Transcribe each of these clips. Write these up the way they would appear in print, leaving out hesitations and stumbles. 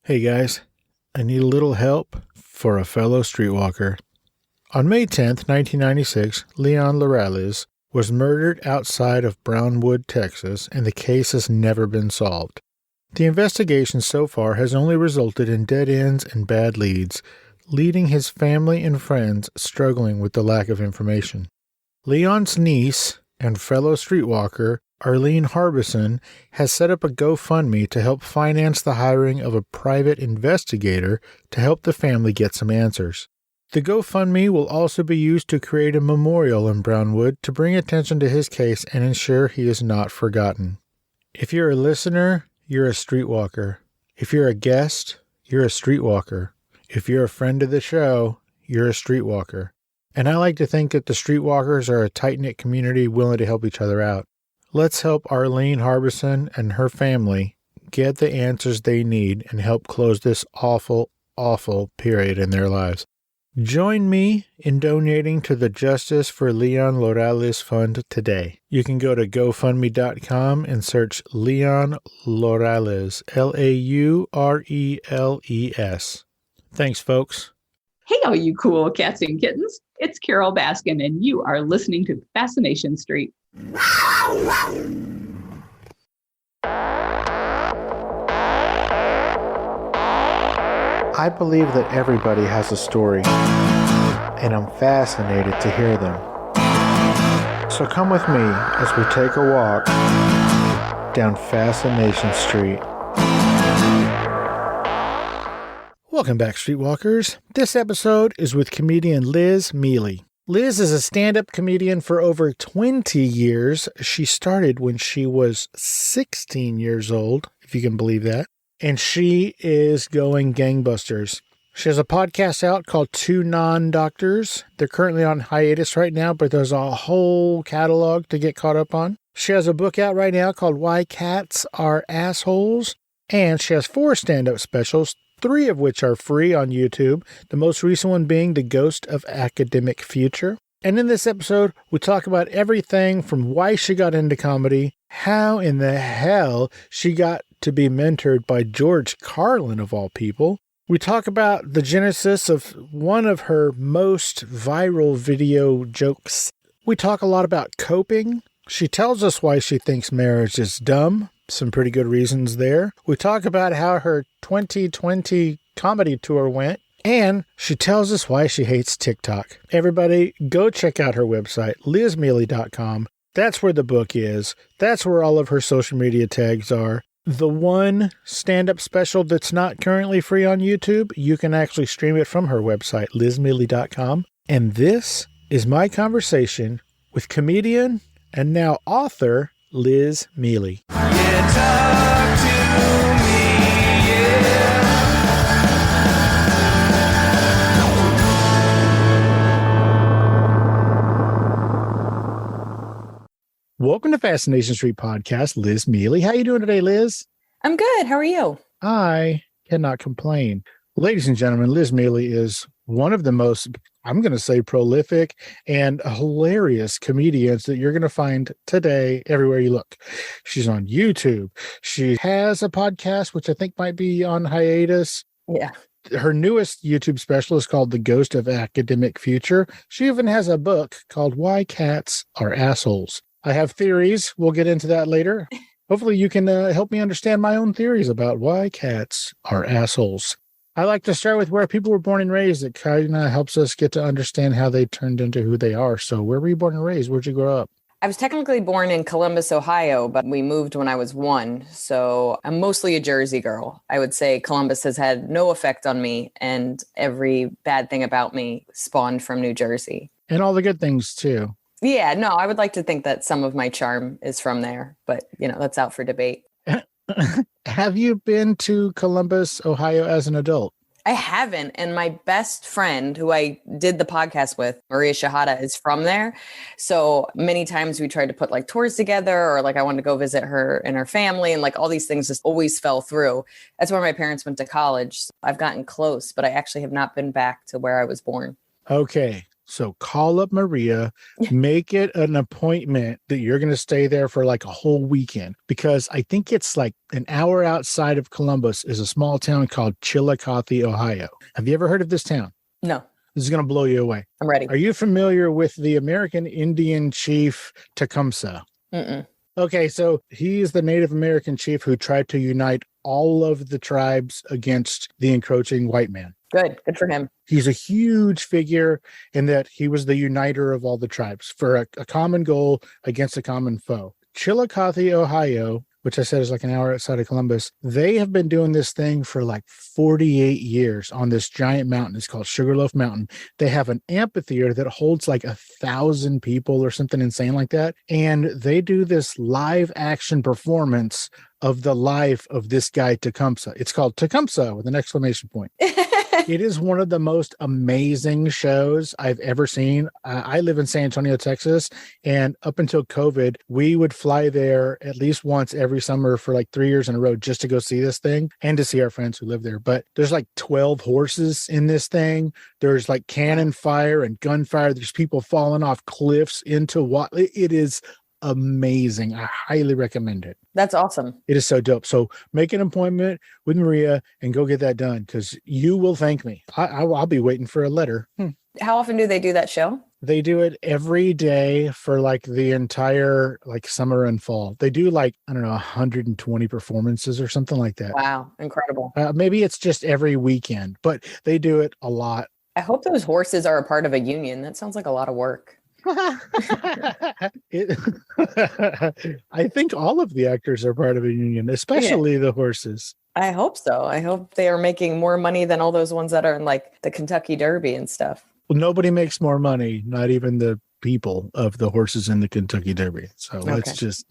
Hey guys, I need a little help for a fellow streetwalker. On May 10th, 1996, Leon Lorales was murdered outside of Brownwood, Texas, and the case has never been solved. The investigation so far has only resulted in dead ends and bad leads, leading his family and friends struggling with the lack of information. Leon's niece and fellow streetwalker, Arlene Harbison, has set up a GoFundMe to help finance the hiring of a private investigator to help the family get some answers. The GoFundMe will also be used to create a memorial in Brownwood to bring attention to his case and ensure he is not forgotten. If you're a listener, you're a streetwalker. If you're a guest, you're a streetwalker. If you're a friend of the show, you're a streetwalker. And I like to think that the streetwalkers are a tight-knit community willing to help each other out. Let's help Arlene Harbison and her family get the answers they need and help close this awful, awful period in their lives. Join me in donating to the Justice for Leon Lorales Fund today. You can go to GoFundMe.com and search Leon Lorales, Laureles. Thanks, folks. Hey, all you cool cats and kittens. It's Carol Baskin, and you are listening to Fascination Street. I believe that everybody has a story, and I'm fascinated to hear them. So come with me as we take a walk down Fascination Street. Welcome back, Streetwalkers. This episode is with comedian Liz Miele. Liz is a stand-up comedian for over 20 years. She started when she was 16 years old, if you can believe that. And she is going gangbusters. She has a podcast out called Two Non-Doctors. They're currently on hiatus right now, but there's a whole catalog to get caught up on. She has a book out right now called Why Cats Are Assholes. And she has 4 stand-up specials, 3 of which are free on YouTube, the most recent one being The Ghost of Academic Future. And in this episode, we talk about everything from why she got into comedy, how in the hell she got to be mentored by George Carlin, of all people. We talk about the genesis of one of her most viral video jokes. We talk a lot about coping. She tells us why she thinks marriage is dumb. Some pretty good reasons there. We talk about how her 2020 comedy tour went, and she tells us why she hates TikTok. Everybody, go check out her website, lizmiele.com. That's where the book is. That's where all of her social media tags are. The one stand-up special that's not currently free on YouTube, you can actually stream it from her website, lizmiele.com. And this is my conversation with comedian and now author Liz Miele. Yeah, talk to me, yeah. Welcome to Fascination Street Podcast, Liz Miele. How you doing today, Liz? I'm good. How are you? I cannot complain. Ladies and gentlemen, Liz Miele is one of the most, I'm going to say, prolific and hilarious comedians that you're going to find today everywhere you look. She's on YouTube. She has a podcast, which I think might be on hiatus. Yeah. Her newest YouTube special is called The Ghost of Academic Future. She even has a book called Why Cats Are Assholes. I have theories. We'll get into that later. Hopefully you can help me understand my own theories about why cats are assholes. I like to start with where people were born and raised. It kind of helps us get to understand how they turned into who they are. So where were you born and raised? Where'd you grow up? I was technically born in Columbus, Ohio, but we moved when I was 1. So I'm mostly a Jersey girl. I would say Columbus has had no effect on me, and every bad thing about me spawned from New Jersey. And all the good things too. Yeah, no, I would like to think that some of my charm is from there, but that's out for debate. Have you been to Columbus, Ohio as an adult? I haven't. And my best friend who I did the podcast with, Maria Shahada, is from there. So many times we tried to put like tours together, or like I wanted to go visit her and her family, and like all these things just always fell through. That's where my parents went to college. So I've gotten close, but I actually have not been back to where I was born. Okay. So call up Maria, make it an appointment that you're going to stay there for like a whole weekend, because I think it's like an hour outside of Columbus is a small town called Chillicothe, Ohio. Have you ever heard of this town? No, This is going to blow you away. I'm ready. Are you familiar with the American Indian chief Tecumseh? Mm-mm. Okay, so he is the Native American chief who tried to unite all of the tribes against the encroaching white man. Good for him. He's a huge figure in that he was the uniter of all the tribes for a common goal against a common foe. Chillicothe, Ohio, which I said is like an hour outside of Columbus, they have been doing this thing for like 48 years on this giant mountain. It's called Sugarloaf Mountain. They have an amphitheater that holds like 1,000 people or something insane like that. And they do this live action performance of the life of this guy, Tecumseh. It's called Tecumseh with an exclamation point. It is one of the most amazing shows I've ever seen. I live in San Antonio, Texas, and up until COVID, we would fly there at least once every summer for like 3 years in a row just to go see this thing and to see our friends who live there. But there's like 12 horses in this thing. There's like cannon fire and gunfire. There's people falling off cliffs into what it is amazing. I highly recommend it. That's awesome. It is so dope. So make an appointment with Maria and go get that done, because you will thank me. I'll be waiting for a letter. How often do they do that show? They do it every day for like the entire like summer and fall. They do like, I don't know, 120 performances or something like that. Wow. Incredible. Maybe it's just every weekend, but they do it a lot. I hope those horses are a part of a union. That sounds like a lot of work. I think all of the actors are part of a union, especially the horses. I hope so. I hope they are making more money than all those ones that are in like the Kentucky Derby and stuff. Well, nobody makes more money, not even the people of the horses in the Kentucky Derby. So let's just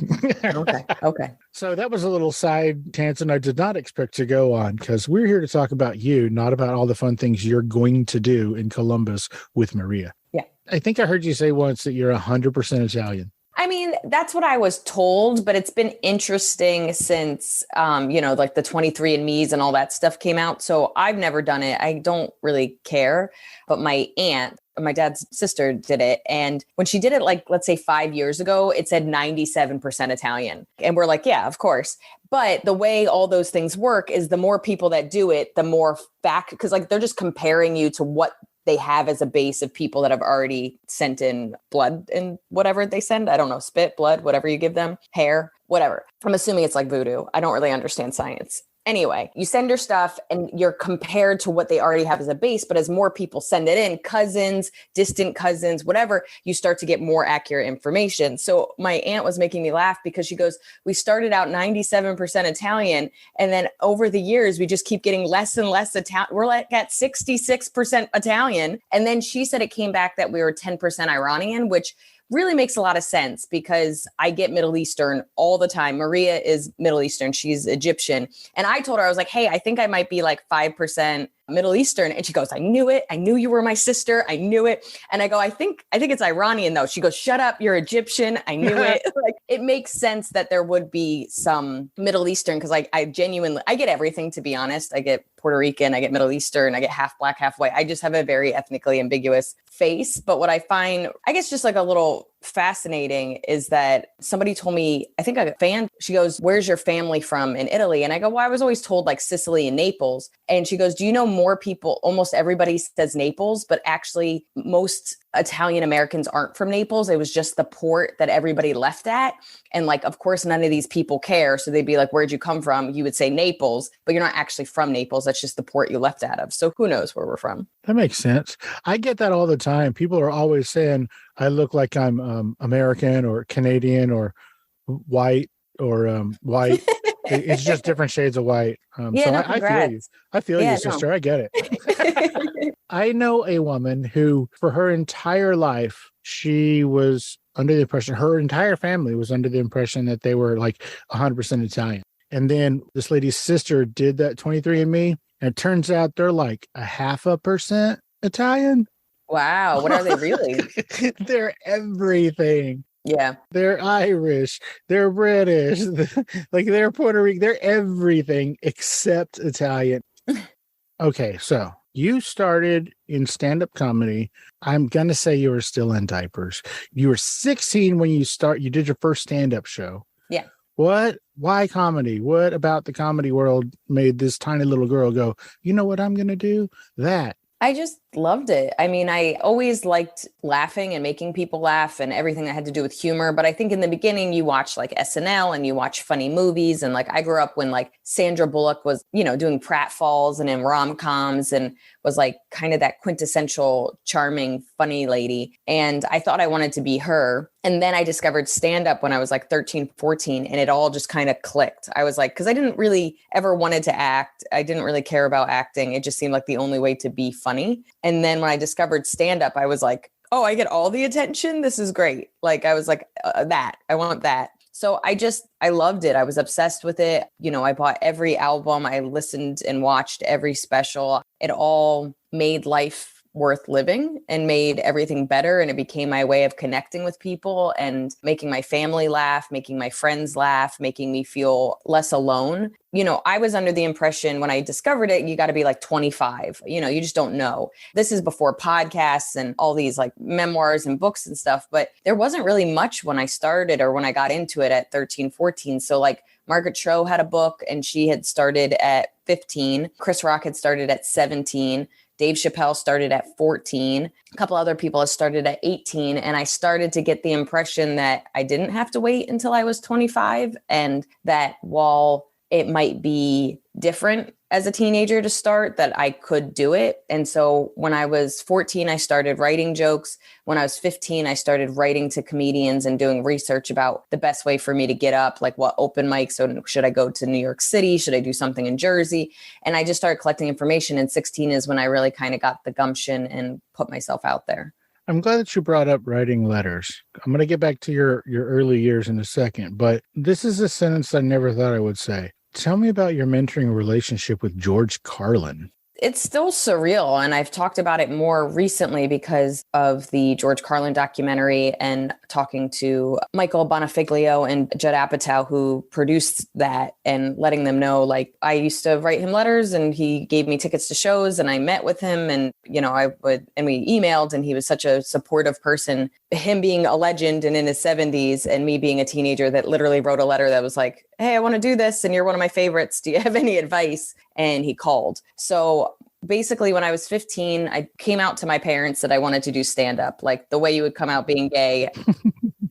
okay. So that was a little side tangent I did not expect to go on, because we're here to talk about you, not about all the fun things you're going to do in Columbus with Maria. Yeah. I think I heard you say once that you're 100% Italian. I mean, that's what I was told, but it's been interesting since, like the 23andMe's and all that stuff came out. So I've never done it. I don't really care. But my aunt, my dad's sister, did it. And when she did it, like, let's say 5 years ago, it said 97% Italian. And we're like, yeah, of course. But the way all those things work is the more people that do it, the more because like they're just comparing you to what they have as a base of people that have already sent in blood and whatever they send. I don't know, spit, blood, whatever you give them, hair, whatever. I'm assuming it's like voodoo. I don't really understand science. Anyway, you send your stuff and you're compared to what they already have as a base. But as more people send it in, cousins, distant cousins, whatever, you start to get more accurate information. So my aunt was making me laugh because she goes, we started out 97% Italian. And then over the years, we just keep getting less and less Italian. We're like at 66% Italian. And then she said it came back that we were 10% Iranian, which really makes a lot of sense because I get Middle Eastern all the time. Maria is Middle Eastern. She's Egyptian. And I told her, I was like, hey, I think I might be like 5% Middle Eastern. And she goes, I knew it. I knew you were my sister. I knew it. And I go, I think it's Iranian though. She goes, shut up. You're Egyptian. I knew it. Like, it makes sense that there would be some Middle Eastern because I genuinely, I get everything, to be honest. I get Puerto Rican, I get Middle Eastern, I get half black, half white. I just have a very ethnically ambiguous face. But what I find, I guess, just like a little fascinating is that somebody told me, I think a fan, she goes, where's your family from in Italy? And I go, well, I was always told like Sicily and Naples. And she goes, do you know more people, almost everybody says Naples, but actually most Italian Americans aren't from Naples. It was just the port that everybody left at. And like, of course, none of these people care. So they'd be like, where'd you come from? You would say Naples, but you're not actually from Naples. That's just the port you left out of. So who knows where we're from? That makes sense. I get that all the time. People are always saying I look like I'm American or Canadian or white or white. It's just different shades of white. I feel you. I feel you, sister. No. I get it. I know a woman who, for her entire life, she was under the impression, her entire family was under the impression that they were like 100% Italian. And then this lady's sister did that 23andMe, and it turns out they're like 0.5% Italian. Wow. What are they really? They're everything. Yeah. They're Irish, they're British, like they're Puerto Rican, they're everything except Italian. Okay, so You started in stand-up comedy. I'm going to say you were still in diapers. You were 16 when you did your first stand-up show. Yeah. Why comedy? What about the comedy world made this tiny little girl go, you know what I'm going to do? That. I just loved it. I mean, I always liked laughing and making people laugh and everything that had to do with humor. But I think in the beginning, you watch like SNL and you watch funny movies. And like, I grew up when like Sandra Bullock was, doing pratfalls and in rom-coms and was like kind of that quintessential charming, funny lady. And I thought I wanted to be her. And then I discovered stand-up when I was like 13, 14, and it all just kind of clicked. I was like, because I didn't really ever wanted to act. I didn't really care about acting. It just seemed like the only way to be funny. And then when I discovered stand-up, I was like, oh, I get all the attention. This is great. Like, I was like, I want that. So I loved it. I was obsessed with it. I bought every album. I listened and watched every special. It all made life worth living and made everything better. And it became my way of connecting with people and making my family laugh, making my friends laugh, making me feel less alone. I was under the impression when I discovered it, you got to be like 25, you just don't know. This is before podcasts and all these like memoirs and books and stuff, but there wasn't really much when I started or when I got into it at 13, 14. So like Margaret Cho had a book and she had started at 15. Chris Rock had started at 17. Dave Chappelle started at 14. A couple other people had started at 18. And I started to get the impression that I didn't have to wait until I was 25. And that while it might be different as a teenager to start, that I could do it. And so when I was 14, I started writing jokes. When I was 15, I started writing to comedians and doing research about the best way for me to get up, like what open mics. So should I go to New York City? Should I do something in Jersey? And I just started collecting information. And 16 is when I really kind of got the gumption and put myself out there. I'm glad that you brought up writing letters. I'm going to get back to your early years in a second, but this is a sentence I never thought I would say. Tell me about your mentoring relationship with George Carlin. It's still surreal. And I've talked about it more recently because of the George Carlin documentary and talking to Michael Bonifiglio and Judd Apatow, who produced that, and letting them know, like, I used to write him letters and he gave me tickets to shows and I met with him and, we emailed, and he was such a supportive person, him being a legend and in his 70s and me being a teenager that literally wrote a letter that was like, hey, I want to do this and you're one of my favorites. Do you have any advice? And he called. So basically, when I was 15, I came out to my parents that I wanted to do stand-up, like the way you would come out being gay.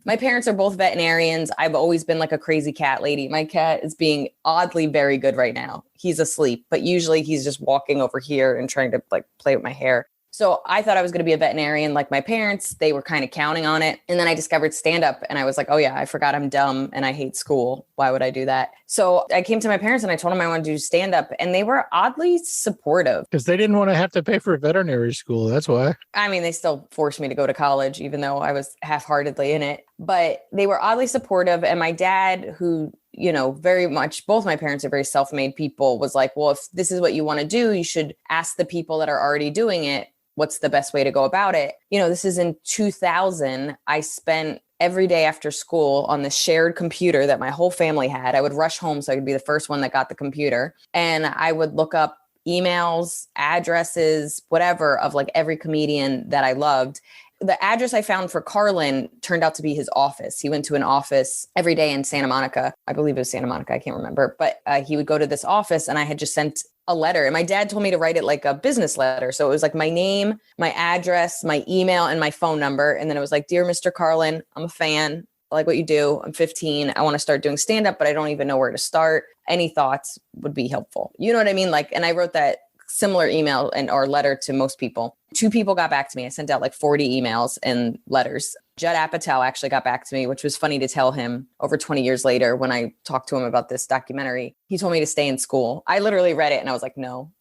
My parents are both veterinarians. I've always been like a crazy cat lady. My cat is being oddly very good right now. He's asleep, but usually he's just walking over here and trying to like play with my hair. So I thought I was going to be a veterinarian like my parents. They were kind of counting on it. And then I discovered stand-up and I was like, oh yeah, I forgot I'm dumb and I hate school. Why would I do that? So I came to my parents and I told them I wanted to do stand-up, and they were oddly supportive. Because they didn't want to have to pay for veterinary school. That's why. I mean, they still forced me to go to college, even though I was half-heartedly in it. But they were oddly supportive. And my dad, who, very much, both my parents are very self-made people, was like, well, if this is what you want to do, you should ask the people that are already doing it. What's the best way to go about it? This is in 2000. I spent every day after school on the shared computer that my whole family had. I would rush home so I could be the first one that got the computer. And I would look up emails, addresses, whatever, of like every comedian that I loved. The address I found for Carlin turned out to be his office. He went to an office every day in Santa Monica. I believe it was Santa Monica. I can't remember. But he would go to this office, and I had just sent a letter. And my dad told me to write it like a business letter. So it was like my name, my address, my email, and my phone number. And then it was like, dear Mr. Carlin, I'm a fan. I like what you do. I'm 15. I want to start doing stand-up, but I don't even know where to start. Any thoughts would be helpful. You know what I mean? Like, and I wrote that similar email or letter to most people. 2 people got back to me. I sent out like 40 emails and letters. Judd Apatow actually got back to me, which was funny to tell him over 20 years later when I talked to him about this documentary. He told me to stay in school. I literally read it and I was like, no.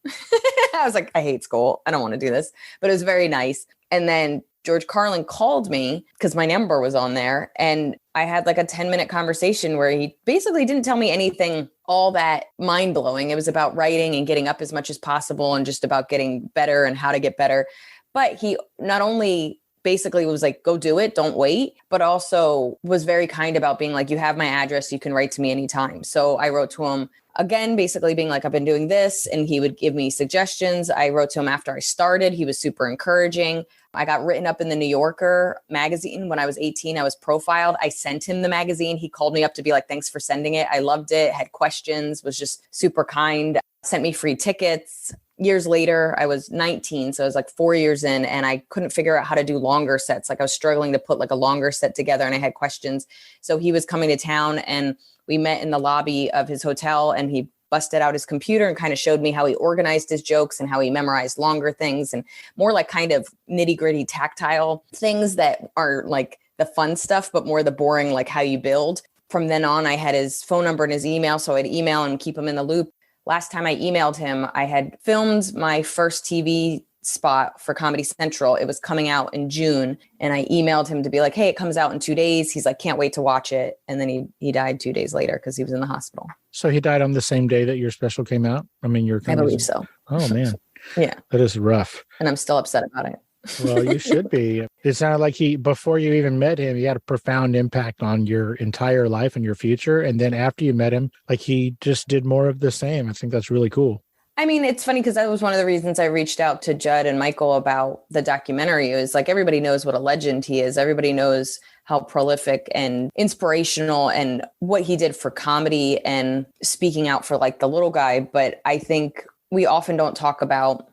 I was like, I hate school. I don't want to do this. But it was very nice. And then George Carlin called me because my number was on there. And I had like a 10-minute conversation where he basically didn't tell me anything all that mind-blowing. It was about writing and getting up as much as possible and just about getting better and how to get better. But he not only basically was like, go do it, don't wait, but also was very kind about being like, you have my address, you can write to me anytime. So I wrote to him again, basically being like, I've been doing this, and he would give me suggestions. I wrote to him after I started. He was super encouraging. I got written up in the New Yorker magazine when I was 18. I was profiled. I sent him the magazine. He called me up to be like, thanks for sending it. I loved it, had questions, was just super kind, sent me free tickets. Years later, I was 19. So I was like 4 years in, and I couldn't figure out how to do longer sets. Like I was struggling to put like a longer set together, and I had questions. So he was coming to town, and we met in the lobby of his hotel, and he busted out his computer and kind of showed me how he organized his jokes and how he memorized longer things and more like kind of nitty gritty tactile things that are like the fun stuff, but more the boring, like how you build. From then on, I had his phone number and his email. So I'd email him, keep him in the loop. Last time I emailed him, I had filmed my first TV spot for Comedy Central. It was coming out in June, and I emailed him to be like, hey, it comes out in 2 days. He's like, can't wait to watch it. And then he died 2 days later because he was in the hospital. So he died on the same day that your special came out? I mean, I believe so. Oh, man. Yeah. That is rough. And I'm still upset about it. Well, you should be. It sounded like before you even met him, he had a profound impact on your entire life and your future. And then after you met him, like he just did more of the same. I think that's really cool. I mean, it's funny because that was one of the reasons I reached out to Judd and Michael about the documentary. It was like, everybody knows what a legend he is. Everybody knows how prolific and inspirational and what he did for comedy and speaking out for like the little guy. But I think we often don't talk about,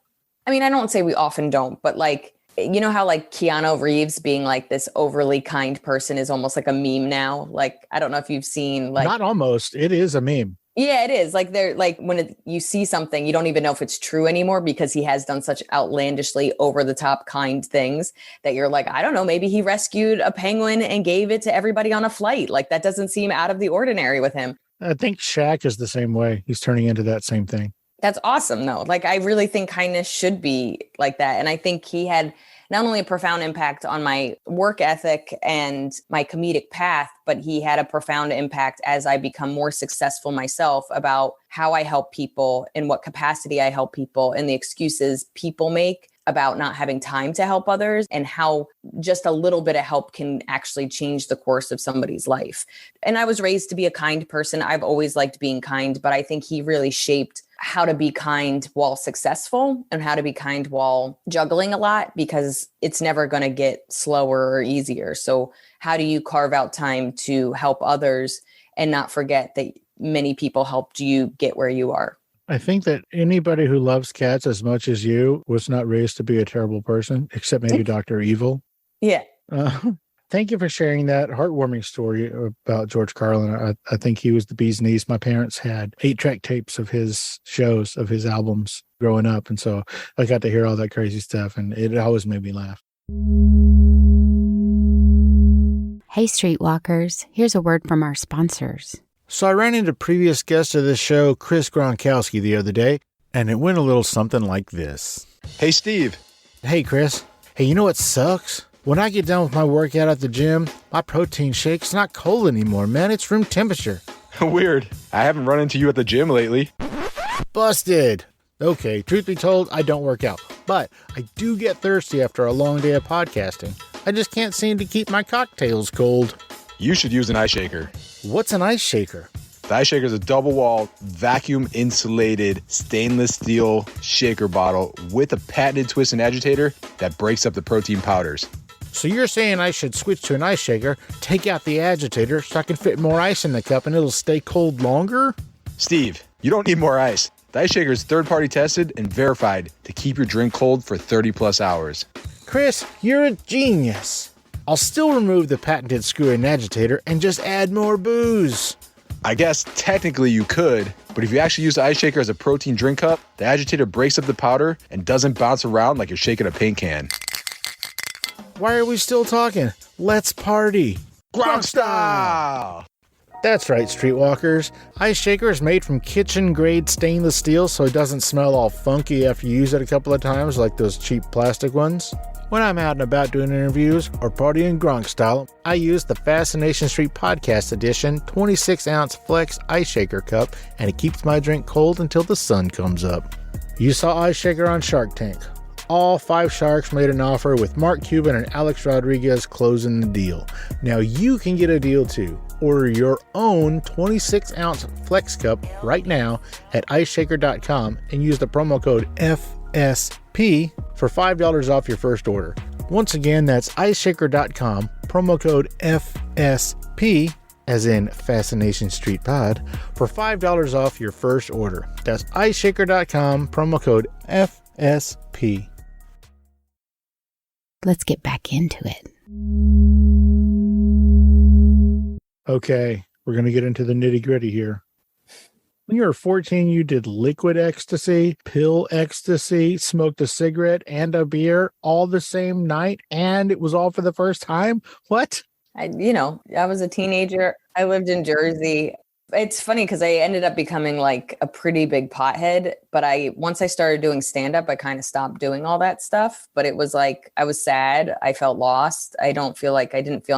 I mean, I don't say we often don't, but like, you know how like Keanu Reeves being like this overly kind person is almost like a meme now. Like, I don't know if you've seen like. Not almost, it is a meme. Yeah, it is. Like they're like when you see something, you don't even know if it's true anymore because he has done such outlandishly over the top kind things that you're like, I don't know, maybe he rescued a penguin and gave it to everybody on a flight. Like that doesn't seem out of the ordinary with him. I think Shaq is the same way. He's turning into that same thing. That's awesome though. Like I really think kindness should be like that. And I think he had not only a profound impact on my work ethic and my comedic path, but he had a profound impact as I become more successful myself about how I help people, in what capacity I help people, and the excuses people make about not having time to help others, and how just a little bit of help can actually change the course of somebody's life. And I was raised to be a kind person. I've always liked being kind, but I think he really shaped how to be kind while successful and how to be kind while juggling a lot, because it's never going to get slower or easier. So how do you carve out time to help others and not forget that many people helped you get where you are? I think that anybody who loves cats as much as you was not raised to be a terrible person, except maybe Dr. Evil. Yeah. Thank you for sharing that heartwarming story about George Carlin. I think he was the bee's knees. My parents had 8-track tapes of his shows, of his albums growing up. And so I got to hear all that crazy stuff, and it always made me laugh. Hey, Streetwalkers. Here's a word from our sponsors. So I ran into previous guest of the show, Chris Gronkowski, the other day, and it went a little something like this. Hey, Steve. Hey, Chris. Hey, you know what sucks? When I get done with my workout at the gym, my protein shake's not cold anymore, man. It's room temperature. Weird. I haven't run into you at the gym lately. Busted. Okay, truth be told, I don't work out, but I do get thirsty after a long day of podcasting. I just can't seem to keep my cocktails cold. You should use an ice shaker. What's an ice shaker? The ice shaker is a double-wall, vacuum-insulated stainless steel shaker bottle with a patented twist and agitator that breaks up the protein powders. So you're saying I should switch to an ice shaker, take out the agitator so I can fit more ice in the cup and it'll stay cold longer? Steve, you don't need more ice. The ice shaker is third-party tested and verified to keep your drink cold for 30-plus hours. Chris, you're a genius. I'll still remove the patented screw and agitator and just add more booze. I guess technically you could, but if you actually use the ice shaker as a protein drink cup, the agitator breaks up the powder and doesn't bounce around like you're shaking a paint can. Why are we still talking? Let's party. Gronk style! That's right, Streetwalkers. Ice Shaker is made from kitchen-grade stainless steel so it doesn't smell all funky after you use it a couple of times like those cheap plastic ones. When I'm out and about doing interviews or partying Gronk style, I use the Fascination Street Podcast Edition 26-ounce Flex Ice Shaker cup, and it keeps my drink cold until the sun comes up. You saw Ice Shaker on Shark Tank. All 5 sharks made an offer with Mark Cuban and Alex Rodriguez closing the deal. Now you can get a deal too. Order your own 26-ounce Flex Cup right now at iceshaker.com and use the promo code FSP for $5 off your first order. Once again, that's iceshaker.com, promo code FSP, as in Fascination Street Pod, for $5 off your first order. That's iceshaker.com, promo code FSP. Let's get back into it. Okay, we're going to get into the nitty gritty here. When you were 14, you did liquid ecstasy, pill ecstasy, smoked a cigarette and a beer all the same night, and it was all for the first time? What? I was a teenager. I lived in Jersey. It's funny because I ended up becoming like a pretty big pothead, but once I started doing stand-up, I kind of stopped doing all that stuff. But it was like, I was sad. I felt lost. I didn't feel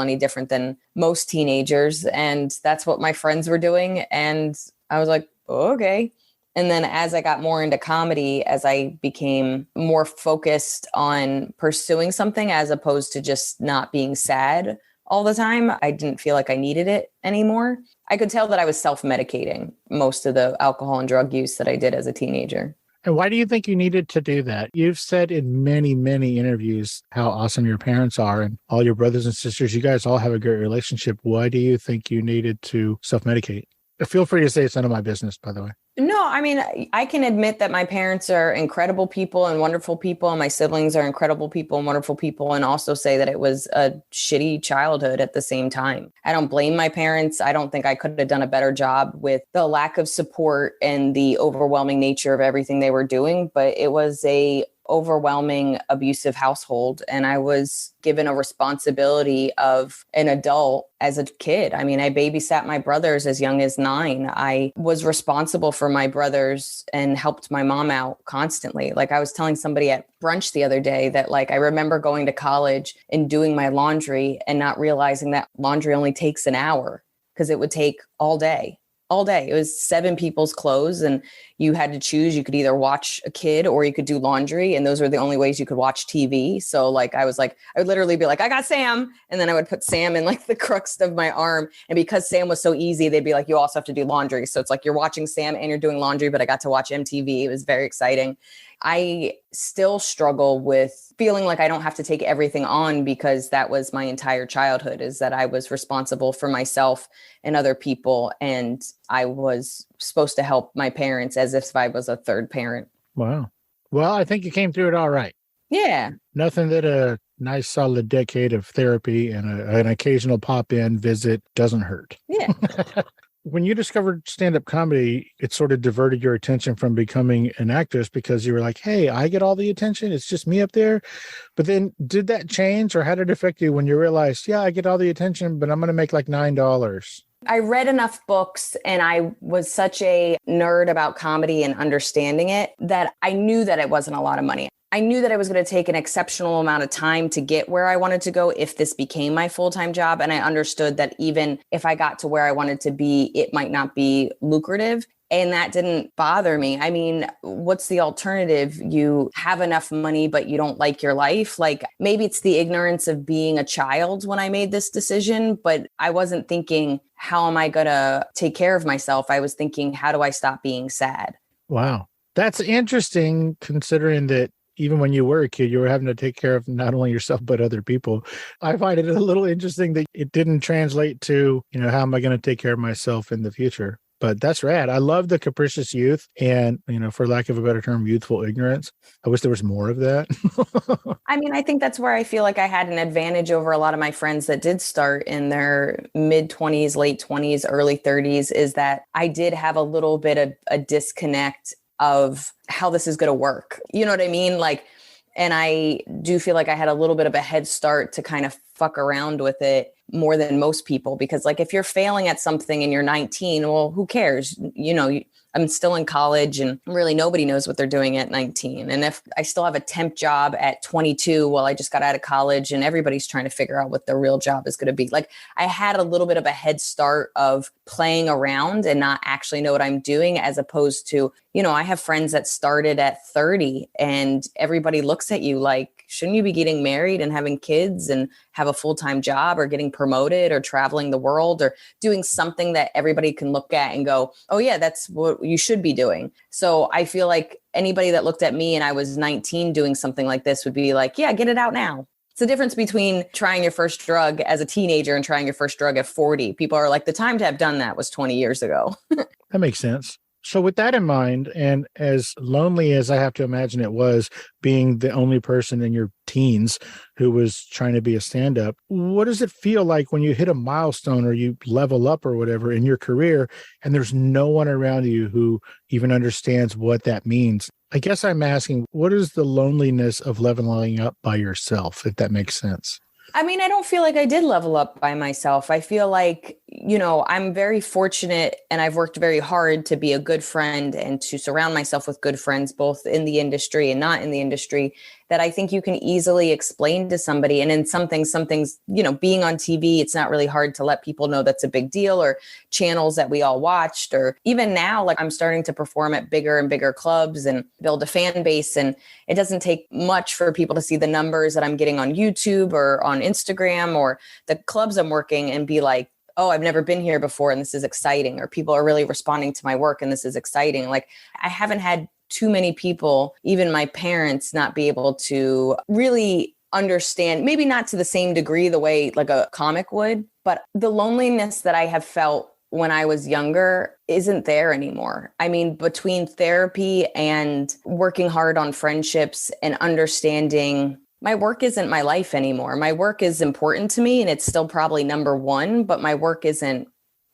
any different than most teenagers. And that's what my friends were doing. And I was like, oh, okay. And then as I got more into comedy, as I became more focused on pursuing something as opposed to just not being sad all the time, I didn't feel like I needed it anymore. I could tell that I was self-medicating most of the alcohol and drug use that I did as a teenager. And why do you think you needed to do that? You've said in many, many interviews how awesome your parents are and all your brothers and sisters. You guys all have a great relationship. Why do you think you needed to self-medicate? Feel free to say it's none of my business, by the way. No, I mean, I can admit that my parents are incredible people and wonderful people, and my siblings are incredible people and wonderful people, and also say that it was a shitty childhood at the same time. I don't blame my parents. I don't think I could have done a better job with the lack of support and the overwhelming nature of everything they were doing, but it was a overwhelming abusive household, and I was given a responsibility of an adult as a kid. I mean, I babysat my brothers as young as 9. I was responsible for my brothers and helped my mom out constantly. Like, I was telling somebody at brunch the other day that, like, I remember going to college and doing my laundry and not realizing that laundry only takes an hour because it would take all day. It was 7 people's clothes, and you had to choose. You could either watch a kid or you could do laundry. And those were the only ways you could watch TV. So like, I would literally be like, I got Sam. And then I would put Sam in like the crux of my arm. And because Sam was so easy, they'd be like, you also have to do laundry. So it's like, you're watching Sam and you're doing laundry, but I got to watch MTV. It was very exciting. I still struggle with feeling like I don't have to take everything on, because that was my entire childhood, is that I was responsible for myself and other people. And I was supposed to help my parents as if I was a third parent. Wow. Well, I think you came through it all right. Yeah. Nothing that a nice solid decade of therapy and an occasional pop-in visit doesn't hurt. Yeah. When you discovered stand-up comedy, it sort of diverted your attention from becoming an actress, because you were like, hey, I get all the attention. It's just me up there. But then did that change, or how did it affect you when you realized, yeah, I get all the attention, but I'm going to make like $9? I read enough books, and I was such a nerd about comedy and understanding it, that I knew that it wasn't a lot of money. I knew that I was going to take an exceptional amount of time to get where I wanted to go if this became my full-time job. And I understood that even if I got to where I wanted to be, it might not be lucrative. And that didn't bother me. I mean, what's the alternative? You have enough money, but you don't like your life. Like, maybe it's the ignorance of being a child when I made this decision, but I wasn't thinking, how am I going to take care of myself? I was thinking, how do I stop being sad? Wow. That's interesting, considering that even when you were a kid, you were having to take care of not only yourself, but other people. I find it a little interesting that it didn't translate to, how am I going to take care of myself in the future? But that's rad. I love the capricious youth and, for lack of a better term, youthful ignorance. I wish there was more of that. I mean, I think that's where I feel like I had an advantage over a lot of my friends that did start in their mid-20s, late 20s, early 30s, is that I did have a little bit of a disconnect of how this is going to work. You know what I mean? Like, and I do feel like I had a little bit of a head start to kind of fuck around with it more than most people, because like, if you're failing at something and you're 19, well, who cares? I'm still in college, and really nobody knows what they're doing at 19. And if I still have a temp job at 22, well, I just got out of college and everybody's trying to figure out what their real job is going to be. Like, I had a little bit of a head start of playing around and not actually know what I'm doing, as opposed to, I have friends that started at 30 and everybody looks at you like, shouldn't you be getting married and having kids? And have a full-time job or getting promoted or traveling the world or doing something that everybody can look at and go, oh yeah, that's what you should be doing. So I feel like anybody that looked at me and I was 19 doing something like this would be like, yeah, get it out now. It's the difference between trying your first drug as a teenager and trying your first drug at 40. People are like, the time to have done that was 20 years ago. That makes sense. So with that in mind, and as lonely as I have to imagine it was being the only person in your teens who was trying to be a stand-up, what does it feel like when you hit a milestone or you level up or whatever in your career and there's no one around you who even understands what that means? I guess I'm asking, what is the loneliness of leveling up by yourself, if that makes sense? I mean, I don't feel like I did level up by myself. I feel like, I'm very fortunate and I've worked very hard to be a good friend and to surround myself with good friends, both in the industry and not in the industry, that I think you can easily explain to somebody. And in some things, being on TV, it's not really hard to let people know that's a big deal, or channels that we all watched, or even now, like I'm starting to perform at bigger and bigger clubs and build a fan base. And it doesn't take much for people to see the numbers that I'm getting on YouTube or on Instagram or the clubs I'm working and be like, oh, I've never been here before and this is exciting, or people are really responding to my work and this is exciting. Like I haven't had too many people, even my parents, not be able to really understand, maybe not to the same degree the way like a comic would, but the loneliness that I have felt when I was younger isn't there anymore. I mean, between therapy and working hard on friendships and understanding my work isn't my life anymore. My work is important to me and it's still probably number one, but my work isn't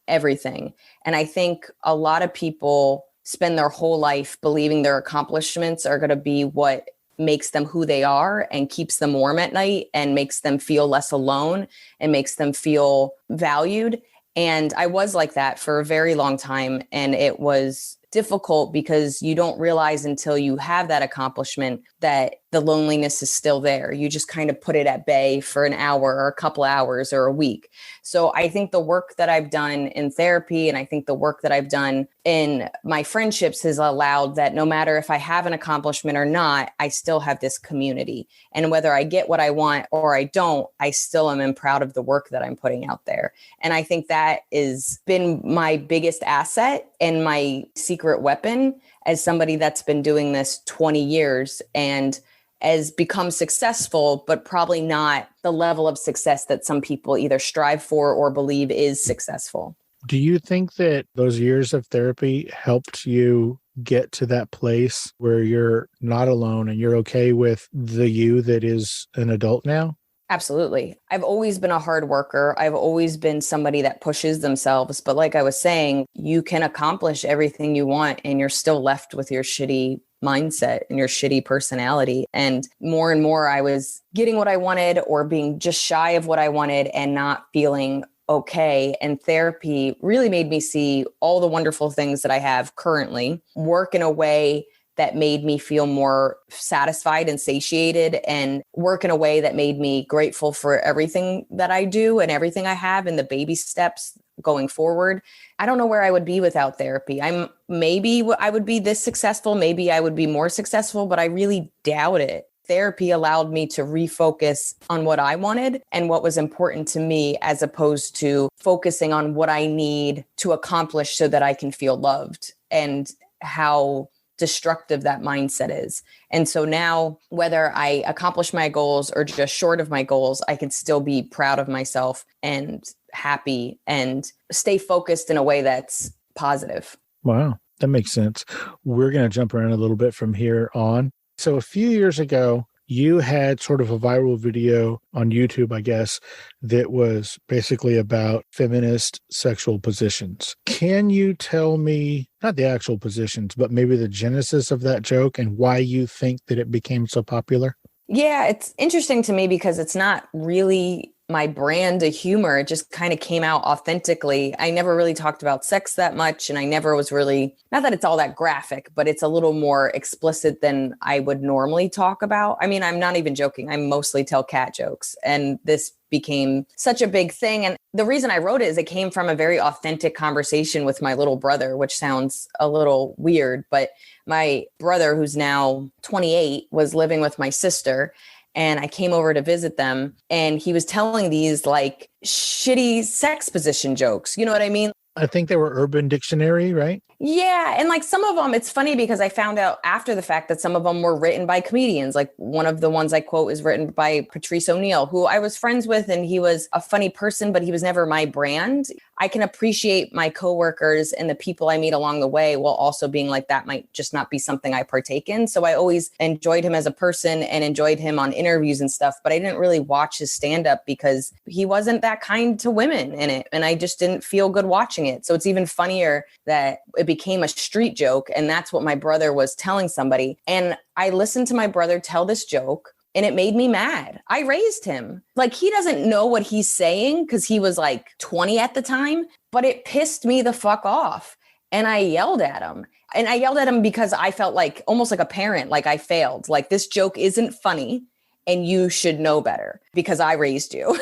everything. And I think a lot of people spend their whole life believing their accomplishments are going to be what makes them who they are and keeps them warm at night and makes them feel less alone and makes them feel valued. And I was like that for a very long time. And it was difficult because you don't realize until you have that accomplishment that the loneliness is still there. You just kind of put it at bay for an hour or a couple hours or a week. So I think the work that I've done in therapy and I think the work that I've done in my friendships has allowed that no matter if I have an accomplishment or not, I still have this community. And whether I get what I want or I don't, I still am proud of the work that I'm putting out there. And I think that has been my biggest asset and my secret weapon as somebody that's been doing this 20 years and has become successful, but probably not the level of success that some people either strive for or believe is successful. Do you think that those years of therapy helped you get to that place where you're not alone and you're okay with the you that is an adult now? Absolutely. I've always been a hard worker. I've always been somebody that pushes themselves. But like I was saying, you can accomplish everything you want and you're still left with your shitty mindset and your shitty personality. And more I was getting what I wanted or being just shy of what I wanted and not feeling okay. And therapy really made me see all the wonderful things that I have currently, work in a way that made me feel more satisfied and satiated, and work in a way that made me grateful for everything that I do and everything I have and the baby steps going forward. I don't know where I would be without therapy. Maybe I would be this successful. Maybe I would be more successful, but I really doubt it. Therapy allowed me to refocus on what I wanted and what was important to me, as opposed to focusing on what I need to accomplish so that I can feel loved, and how destructive that mindset is. And so now, whether I accomplish my goals or just short of my goals, I can still be proud of myself and happy and stay focused in a way that's positive. Wow, that makes sense. We're going to jump around a little bit from here on. So a few years ago, you had sort of a viral video on YouTube, I guess, that was basically about feminist sexual positions. Can you tell me, not the actual positions, but maybe the genesis of that joke and why you think that it became so popular? Yeah, it's interesting to me because it's not really my brand of humor. It just kind of came out authentically. I never really talked about sex that much. And I never was really, not that it's all that graphic, but it's a little more explicit than I would normally talk about. I mean, I'm not even joking. I mostly tell cat jokes. And this became such a big thing. And the reason I wrote it is it came from a very authentic conversation with my little brother, which sounds a little weird, but my brother, who's now 28, was living with my sister. and I came over to visit them, and he was telling these like shitty sex position jokes. You know what I mean? I think they were Urban Dictionary, right? Yeah. And like some of them, it's funny because I found out after the fact that some of them were written by comedians. Like one of the ones I quote is written by Patrice O'Neill, who I was friends with, and he was a funny person, but he was never my brand. I can appreciate my coworkers and the people I meet along the way while also being like, that might just not be something I partake in. So I always enjoyed him as a person and enjoyed him on interviews and stuff, but I didn't really watch his stand-up because he wasn't that kind to women in it. And I just didn't feel good watching it. So it's even funnier that it became a street joke. And that's what my brother was telling somebody. And I listened to my brother tell this joke, and it made me mad. I raised him. Like, he doesn't know what he's saying because he was like 20 at the time, but it pissed me the fuck off. And I yelled at him. And I yelled at him because I felt like almost like a parent, like I failed. Like, this joke isn't funny and you should know better because I raised you.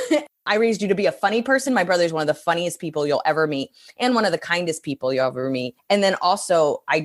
I raised you to be a funny person. My brother's one of the funniest people you'll ever meet and one of the kindest people you'll ever meet. And then also I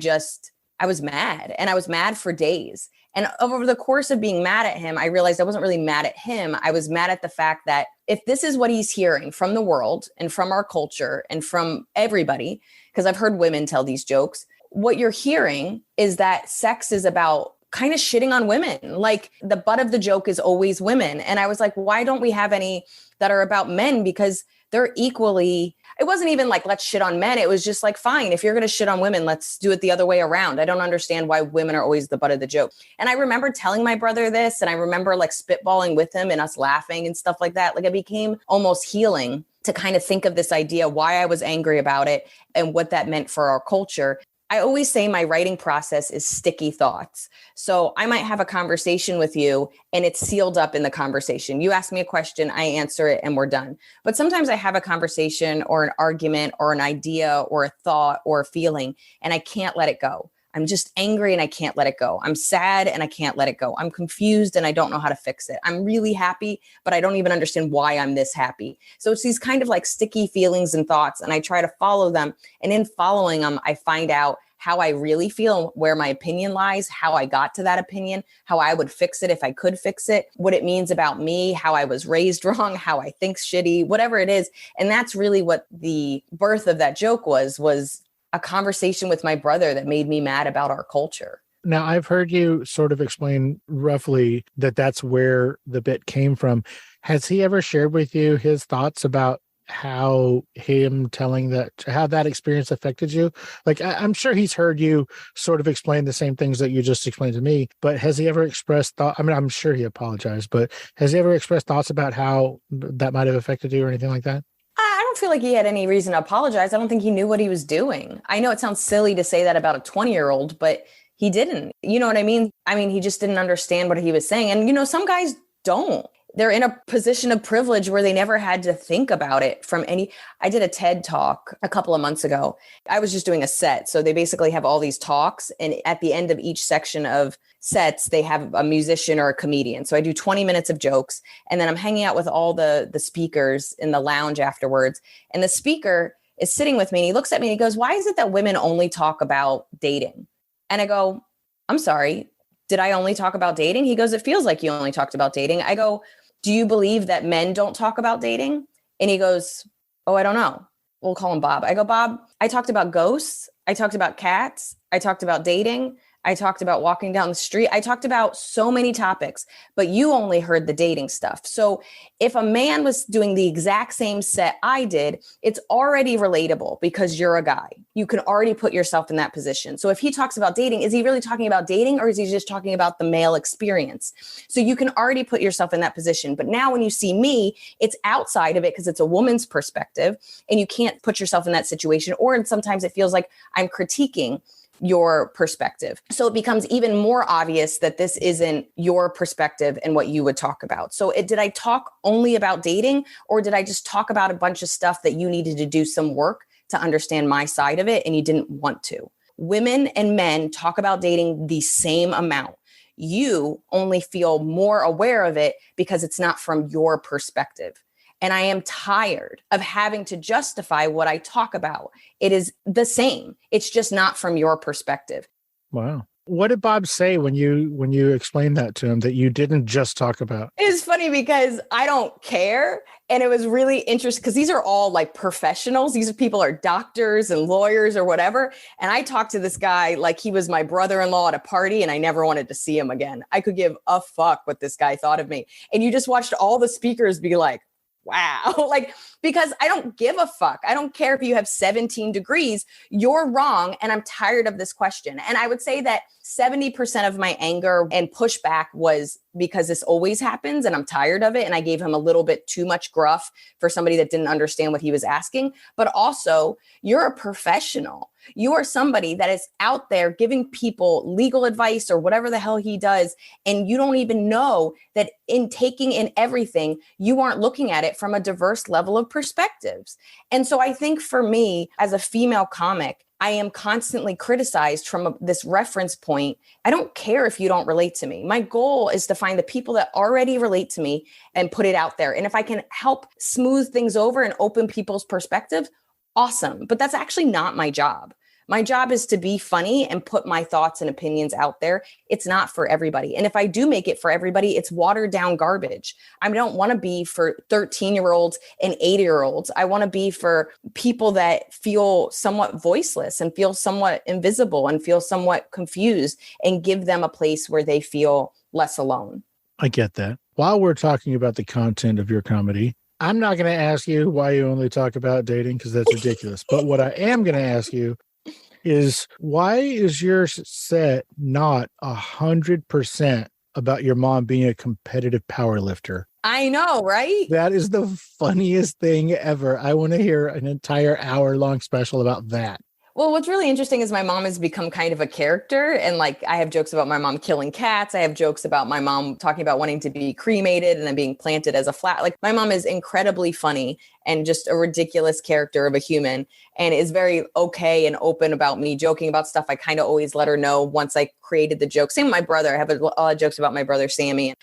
was mad, and I was mad for days. And over the course of being mad at him, I realized I wasn't really mad at him. I was mad at the fact that if this is what he's hearing from the world and from our culture and from everybody, because I've heard women tell these jokes, what you're hearing is that sex is about kind of shitting on women. Like, the butt of the joke is always women. And I was like, why don't we have any that are about men? Because they're equally, it wasn't even like, let's shit on men. It was just like, fine, if you're going to shit on women, let's do it the other way around. I don't understand why women are always the butt of the joke. And I remember telling my brother this, and I remember like spitballing with him and us laughing and stuff like that. Like, it became almost healing to kind of think of this idea, why I was angry about it and what that meant for our culture. I always say my writing process is sticky thoughts. So I might have a conversation with you and it's sealed up in the conversation. You ask me a question, I answer it, and we're done. But sometimes I have a conversation or an argument or an idea or a thought or a feeling, and I can't let it go. I'm just angry and I can't let it go. I'm sad and I can't let it go. I'm confused and I don't know how to fix it. I'm really happy, but I don't even understand why I'm this happy. So it's these kind of like sticky feelings and thoughts, and I try to follow them. And in following them, I find out how I really feel, where my opinion lies, how I got to that opinion, how I would fix it if I could fix it, what it means about me, how I was raised wrong, how I think shitty, whatever it is. And that's really what the birth of that joke was a conversation with my brother that made me mad about our culture. Now, I've heard you sort of explain roughly that that's where the bit came from. Has he ever shared with you his thoughts about how him telling that, how that experience affected you? Like, I'm sure he's heard you sort of explain the same things that you just explained to me, but has he ever expressed thought? I mean, I'm sure he apologized, but has he ever expressed thoughts about how that might have affected you or anything like that? I don't feel like he had any reason to apologize. I don't think he knew what he was doing. I know it sounds silly to say that about a 20-year-old, but he didn't. You know what I mean? I mean, he just didn't understand what he was saying. And, you know, some guys don't. They're in a position of privilege where they never had to think about it from any. I did a TED talk a couple of months ago. I was just doing a set. So they basically have all these talks, and at the end of each section of sets, they have a musician or a comedian. So I do 20 minutes of jokes, and then I'm hanging out with all the speakers in the lounge afterwards. And the speaker is sitting with me, and he looks at me and he goes, "Why is it that women only talk about dating?" And I go, "I'm sorry, did I only talk about dating?" He goes, "It feels like you only talked about dating." I go, "Do you believe that men don't talk about dating?" And he goes, "Oh, I don't know." We'll call him Bob. I go, "Bob, I talked about ghosts. I talked about cats. I talked about dating. I talked about walking down the street. I talked about so many topics, but you only heard the dating stuff. So if a man was doing the exact same set I did, it's already relatable because you're a guy. You can already put yourself in that position. So if he talks about dating, is he really talking about dating, or is he just talking about the male experience? So you can already put yourself in that position. But now when you see me, it's outside of it because it's a woman's perspective, and you can't put yourself in that situation. Or sometimes it feels like I'm critiquing your perspective. So it becomes even more obvious that this isn't your perspective and what you would talk about. So did I talk only about dating, or did I just talk about a bunch of stuff that you needed to do some work to understand my side of it and you didn't want to? Women and men talk about dating the same amount. You only feel more aware of it because it's not from your perspective. And I am tired of having to justify what I talk about. It is the same. It's just not from your perspective. Wow. What did Bob say when you explained that to him, that you didn't just talk about? It's funny because I don't care. And it was really interesting because these are all like professionals. These are people are doctors and lawyers or whatever. And I talked to this guy like he was my brother-in-law at a party and I never wanted to see him again. I could give a fuck what this guy thought of me. And you just watched all the speakers be like, wow, like, because I don't give a fuck. I don't care if you have 17 degrees, you're wrong. And I'm tired of this question. And I would say that 70% of my anger and pushback was because this always happens and I'm tired of it. And I gave him a little bit too much gruff for somebody that didn't understand what he was asking. But also, you're a professional. You are somebody that is out there giving people legal advice or whatever the hell he does. And you don't even know that in taking in everything, you aren't looking at it from a diverse level of perspectives. And so I think for me, as a female comic, I am constantly criticized from this reference point. I don't care if you don't relate to me. My goal is to find the people that already relate to me and put it out there. And if I can help smooth things over and open people's perspectives, awesome. But that's actually not my job. My job is to be funny and put my thoughts and opinions out there. It's not for everybody. And if I do make it for everybody, it's watered down garbage. I don't want to be for 13-year-olds and 80-year-olds. I want to be for people that feel somewhat voiceless and feel somewhat invisible and feel somewhat confused and give them a place where they feel less alone. I get that. While we're talking about the content of your comedy, I'm not going to ask you why you only talk about dating because that's ridiculous. But what I am going to ask you is, why is your set not 100% about your mom being a competitive power lifter? I know, right? That is the funniest thing ever. I want to hear an entire hour-long special about that. Well, what's really interesting is my mom has become kind of a character. And like, I have jokes about my mom killing cats. I have jokes about my mom talking about wanting to be cremated and then being planted as a flat. Like, my mom is incredibly funny and just a ridiculous character of a human and is very okay and open about me joking about stuff. I kind of always let her know once I created the joke. Same with my brother. I have a lot of jokes about my brother, Sammy.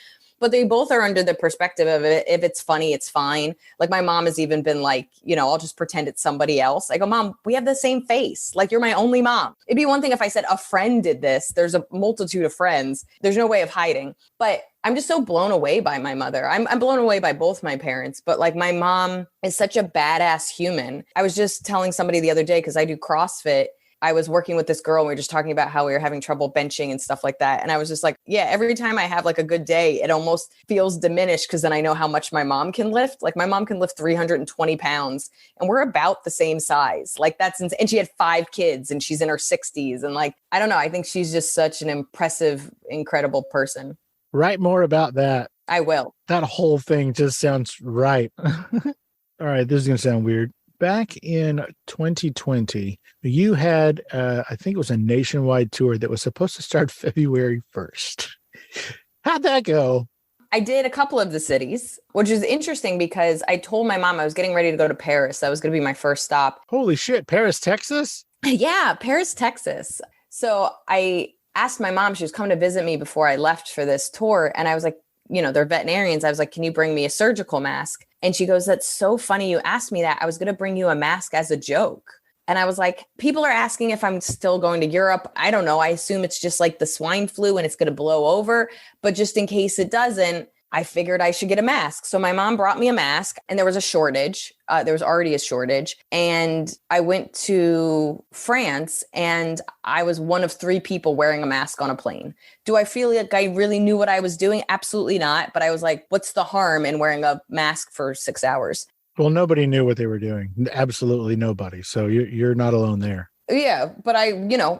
But they both are under the perspective of it. If it's funny, it's fine. Like, my mom has even been like, you know, I'll just pretend it's somebody else. I go, Mom, we have the same face. Like, you're my only mom. It'd be one thing if I said a friend did this. There's a multitude of friends. There's no way of hiding. But I'm just so blown away by my mother. I'm blown away by both my parents. But like, my mom is such a badass human. I was just telling somebody the other day, because I do CrossFit. I was working with this girl and we were just talking about how we were having trouble benching and stuff like that. And I was just like, yeah, every time I have like a good day, it almost feels diminished because then I know how much my mom can lift. Like, my mom can lift 320 pounds and we're about the same size. Like, that's insane. And she had 5 kids and she's in her 60s. And like, I don't know. I think she's just such an impressive, incredible person. Write more about that. I will. That whole thing just sounds right. All right. This is going to sound weird. Back in 2020, you had, I think it was a nationwide tour that was supposed to start February 1st. How'd that go? I did a couple of the cities, which is interesting because I told my mom I was getting ready to go to Paris. That was going to be my first stop. Holy shit, Paris, Texas? Yeah, Paris, Texas. So I asked my mom, she was coming to visit me before I left for this tour. And I was like, you know, they're veterinarians. I was like, can you bring me a surgical mask? And she goes, that's so funny you asked me that. I was going to bring you a mask as a joke. And I was like, people are asking if I'm still going to Europe. I don't know. I assume it's just like the swine flu and it's going to blow over. But just in case it doesn't, I figured I should get a mask. So my mom brought me a mask and there was a shortage. There was already a shortage. And I went to France and I was one of 3 people wearing a mask on a plane. Do I feel like I really knew what I was doing? Absolutely not. But I was like, what's the harm in wearing a mask for 6 hours? Well, nobody knew what they were doing. Absolutely nobody. So you're not alone there. Yeah. But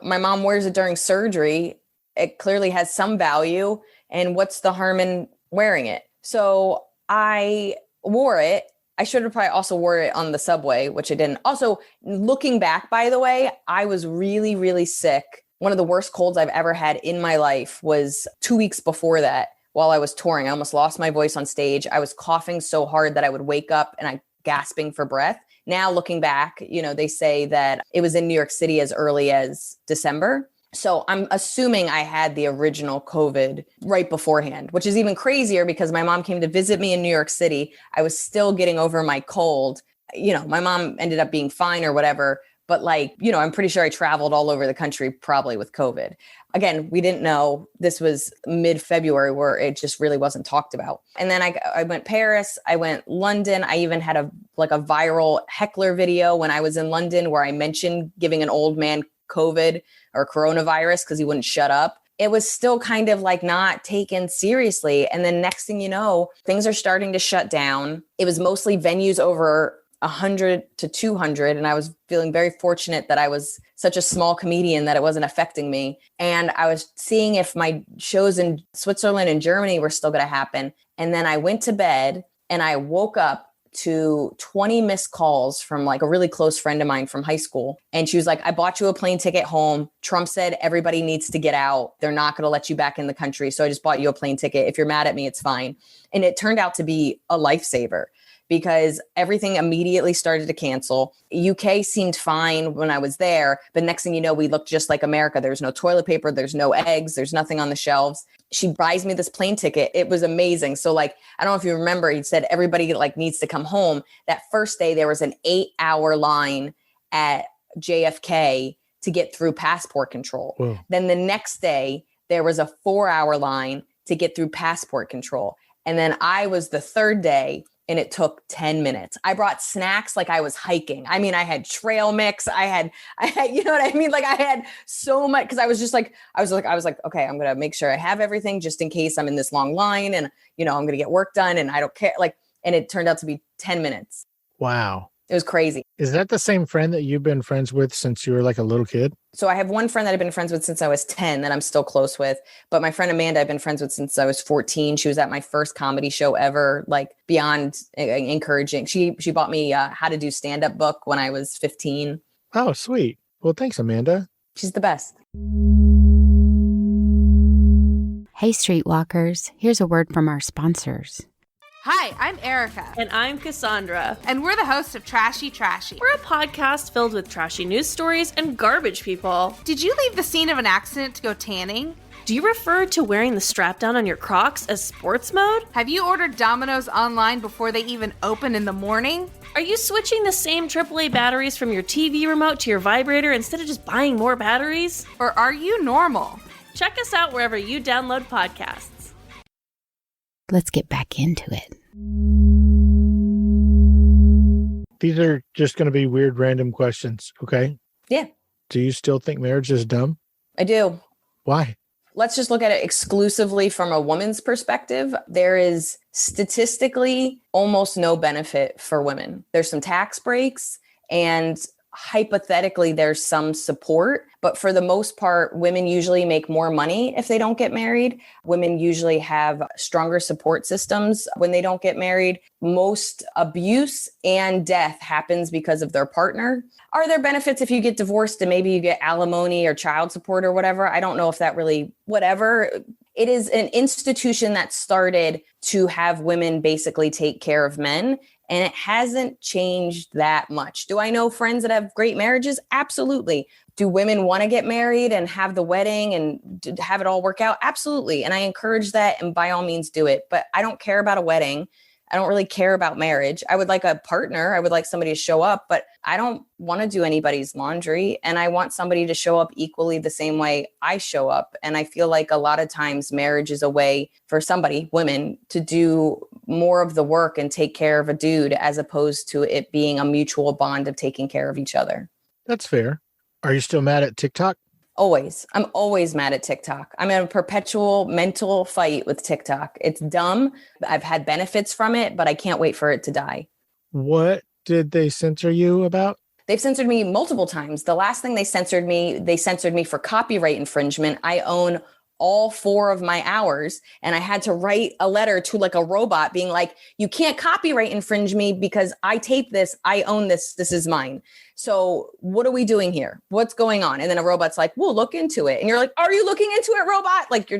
my mom wears it during surgery. It clearly has some value. And what's the harm in wearing it? So I wore it. I should have probably also wore it on the subway, which I didn't. Also, looking back, by the way, I was really, really sick. One of the worst colds I've ever had in my life was 2 weeks before that while I was touring. I almost lost my voice on stage. I was coughing so hard that I would wake up and I'm gasping for breath. Now, looking back, they say that it was in New York City as early as December. So I'm assuming I had the original COVID right beforehand, which is even crazier because my mom came to visit me in New York City. I was still getting over my cold. My mom ended up being fine or whatever, But like, you know, I'm pretty sure I traveled all over the country probably with COVID. Again, we didn't know. This was mid-February where it just really wasn't talked about. And then I went Paris, I went London. I even had a viral heckler video when I was in London where I mentioned giving an old man COVID or coronavirus because he wouldn't shut up. It was still kind of like not taken seriously. And then next thing you know, things are starting to shut down. It was mostly venues over 100 to 200. And I was feeling very fortunate that I was such a small comedian that it wasn't affecting me. And I was seeing if my shows in Switzerland and Germany were still going to happen. And then I went to bed and I woke up to 20 missed calls from like a really close friend of mine from high school. And she was like, I bought you a plane ticket home. Trump said everybody needs to get out. They're not going to let you back in the country. So I just bought you a plane ticket. If you're mad at me, it's fine. And it turned out to be a lifesaver because everything immediately started to cancel. UK seemed fine when I was there, but next thing you know, we looked just like America. There's no toilet paper, there's no eggs, there's nothing on the shelves. She buys me this plane ticket. It was amazing. So like, I don't know if you remember, he said everybody like needs to come home. That first day, there was an 8-hour line at JFK to get through passport control. Whoa. Then the next day, there was a 4-hour line to get through passport control. And then I was the third day, and it took 10 minutes. I brought snacks like I was hiking. I mean, I had trail mix. I had, you know what I mean? Like I had so much, because I was like, okay, I'm going to make sure I have everything just in case I'm in this long line and, you know, I'm going to get work done and I don't care. Like, and it turned out to be 10 minutes. Wow. It was crazy. Is that the same friend that you've been friends with since you were like a little kid? So I have one friend that I've been friends with since I was 10 that I'm still close with. But my friend Amanda, I've been friends with since I was 14. She was at my first comedy show ever, like beyond encouraging. She bought me How to Do Stand-Up book when I was 15. Oh, sweet. Well, thanks, Amanda. She's the best. Hey, Streetwalkers, here's a word from our sponsors. Hi, I'm Erica. And I'm Cassandra. And we're the hosts of Trashy Trashy. We're a podcast filled with trashy news stories and garbage people. Did you leave the scene of an accident to go tanning? Do you refer to wearing the strap down on your Crocs as sports mode? Have you ordered Domino's online before they even open in the morning? Are you switching the same AAA batteries from your TV remote to your vibrator instead of just buying more batteries? Or are you normal? Check us out wherever you download podcasts. Let's get back into it. These are just going to be weird, random questions, okay? Yeah. Do you still think marriage is dumb? I do. Why? Let's just look at it exclusively from a woman's perspective. There is statistically almost no benefit for women. There's some tax breaks and hypothetically there's some support, but for the most part, women usually make more money if they don't get married. Women usually have stronger support systems when they don't get married. Most abuse and death happens because of their partner. Are there benefits if you get divorced and maybe you get alimony or child support or whatever? I don't know if that really, whatever. It is an institution that started to have women basically take care of men. And it hasn't changed that much. Do I know friends that have great marriages? Absolutely. Do women want to get married and have the wedding and have it all work out? Absolutely. And I encourage that. And by all means, do it. But I don't care about a wedding. I don't really care about marriage. I would like a partner. I would like somebody to show up, but I don't want to do anybody's laundry. And I want somebody to show up equally the same way I show up. And I feel like a lot of times marriage is a way for somebody, women, to do more of the work and take care of a dude as opposed to it being a mutual bond of taking care of each other. That's fair. Are you still mad at TikTok? Always. I'm always mad at TikTok. I'm in a perpetual mental fight with TikTok. It's dumb. I've had benefits from it, but I can't wait for it to die. What did they censor you about? They've censored me multiple times. The last thing they censored me for copyright infringement. I own all 4 of my hours. And I had to write a letter to like a robot being like, you can't copyright infringe me because I taped this. I own this. This is mine. So what are we doing here? What's going on? And then a robot's like, we'll look into it. And you're like, are you looking into it, robot? Like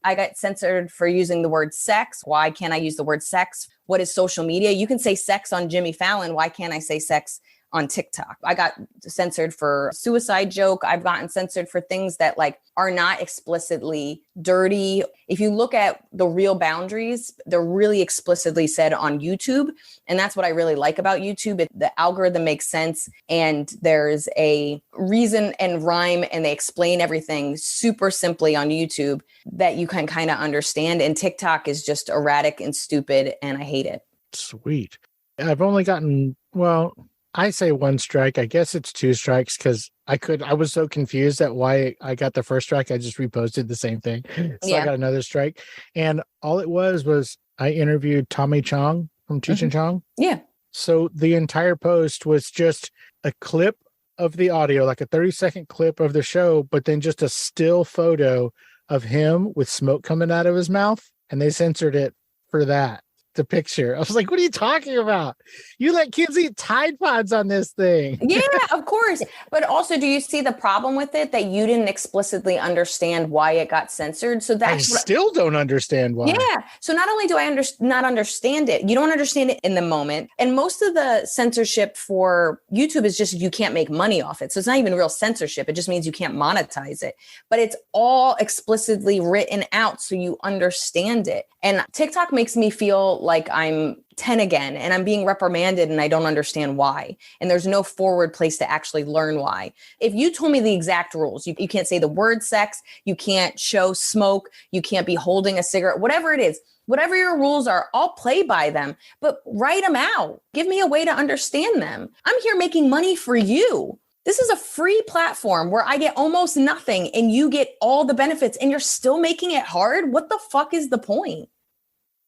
I got censored for using the word sex. Why can't I use the word sex? What is social media? You can say sex on Jimmy Fallon. Why can't I say sex on TikTok. I got censored for suicide joke. I've gotten censored for things that like are not explicitly dirty. If you look at the real boundaries, they're really explicitly said on YouTube. And that's what I really like about YouTube. The algorithm makes sense and there's a reason and rhyme and they explain everything super simply on YouTube that you can kind of understand. And TikTok is just erratic and stupid and I hate it. Sweet. I've only gotten, well, I say one strike. I guess it's two strikes because I was so confused at why I got the first strike. I just reposted the same thing. So I got another strike. And all it was I interviewed Tommy Chong from Cheech and Chong. Yeah. So the entire post was just a clip of the audio, like a 30-second clip of the show, but then just a still photo of him with smoke coming out of his mouth. And they censored it for that. The picture. I was like, what are you talking about? You let kids eat Tide Pods on this thing. Yeah, of course. But also, do you see the problem with it that you didn't explicitly understand why it got censored? So that's I still don't understand why. Yeah. So not only do I not understand it, you don't understand it in the moment. And most of the censorship for YouTube is just you can't make money off it. So it's not even real censorship. It just means you can't monetize it. But it's all explicitly written out so you understand it. And TikTok makes me feel like I'm 10 again and I'm being reprimanded and I don't understand why. And there's no forward place to actually learn why. If you told me the exact rules, you can't say the word sex, you can't show smoke, you can't be holding a cigarette, whatever it is, whatever your rules are, I'll play by them, but write them out. Give me a way to understand them. I'm here making money for you. This is a free platform where I get almost nothing and you get all the benefits and you're still making it hard. What the fuck is the point?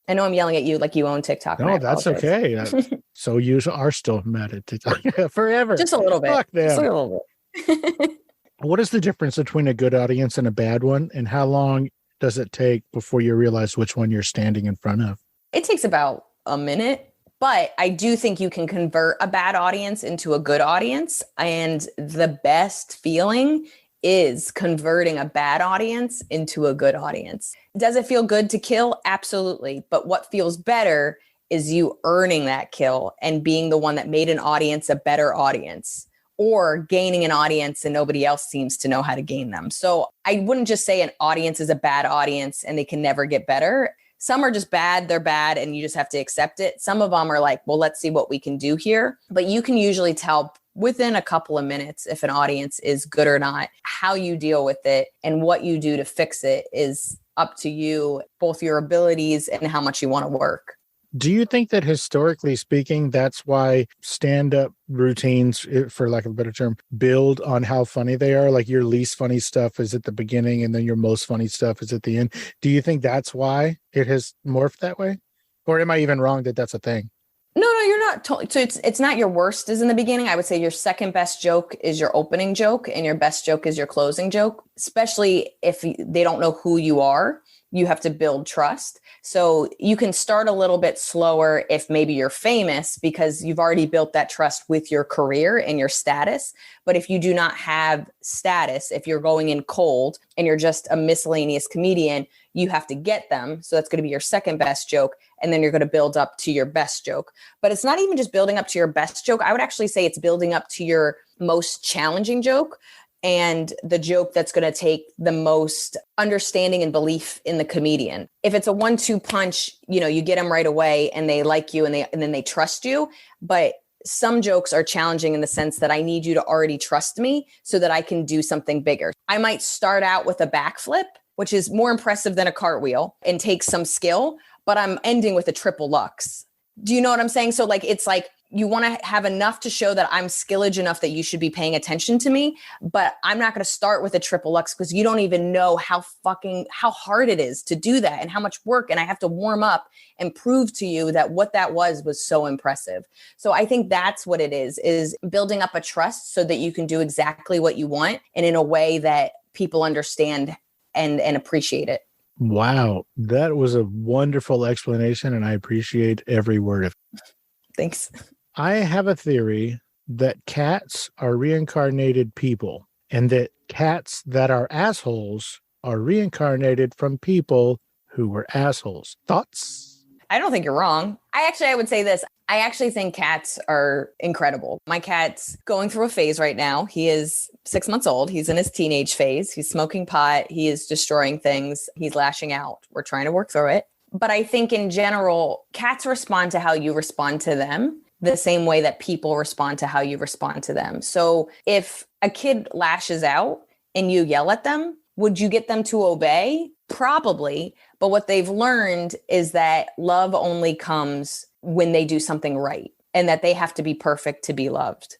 I know I'm yelling at you like you own TikTok. No, that's okay. So you are still mad at TikTok forever. Just a little bit. Fuck them. Just a little bit. What is the difference between a good audience and a bad one? And how long does it take before you realize which one you're standing in front of? It takes about a minute, but I do think you can convert a bad audience into a good audience. And the best feeling is converting a bad audience into a good audience. Does it feel good to kill? Absolutely. But what feels better is you earning that kill and being the one that made an audience a better audience, or gaining an audience and nobody else seems to know how to gain them. So I wouldn't just say an audience is a bad audience and they can never get better. Some are just bad, they're bad, and you just have to accept it. Some of them are like, well, let's see what we can do here. But you can usually tell within a couple of minutes if an audience is good or not. How you deal with it and what you do to fix it is up to you, both your abilities and how much you want to work. Do you think that historically speaking, that's why stand-up routines, for lack of a better term, build on how funny they are? Like your least funny stuff is at the beginning and then your most funny stuff is at the end. Do you think that's why it has morphed that way? Or am I even wrong that that's a thing? No, you're not. So it's not your worst is in the beginning. I would say your second best joke is your opening joke and your best joke is your closing joke, especially if they don't know who you are. You have to build trust. So you can start a little bit slower if maybe you're famous because you've already built that trust with your career and your status. But if you do not have status, if you're going in cold and you're just a miscellaneous comedian, you have to get them. So that's going to be your second best joke. And then you're going to build up to your best joke. But it's not even just building up to your best joke. I would actually say it's building up to your most challenging joke and the joke that's going to take the most understanding and belief in the comedian. If it's a 1-2 punch, you get them right away and they like you and then they trust you. But some jokes are challenging in the sense that I need you to already trust me so that I can do something bigger. I might start out with a backflip, which is more impressive than a cartwheel and takes some skill, but I'm ending with a triple lux. Do you know what I'm saying? So it's like you want to have enough to show that I'm skillage enough that you should be paying attention to me, but I'm not going to start with a triple lux because you don't even know how hard it is to do that and how much work. And I have to warm up and prove to you that what that was so impressive. So I think that's what it is building up a trust so that you can do exactly what you want and in a way that people understand and appreciate it. Wow. That was a wonderful explanation and I appreciate every word of it. Thanks. I have a theory that cats are reincarnated people and that cats that are assholes are reincarnated from people who were assholes. Thoughts? I don't think you're wrong. I would say this. I actually think cats are incredible. My cat's going through a phase right now. He is 6 months old. He's in his teenage phase. He's smoking pot. He is destroying things. He's lashing out. We're trying to work through it. But I think in general, cats respond to how you respond to them the same way that people respond to how you respond to them. So if a kid lashes out and you yell at them, would you get them to obey? Probably. But what they've learned is that love only comes when they do something right and that they have to be perfect to be loved.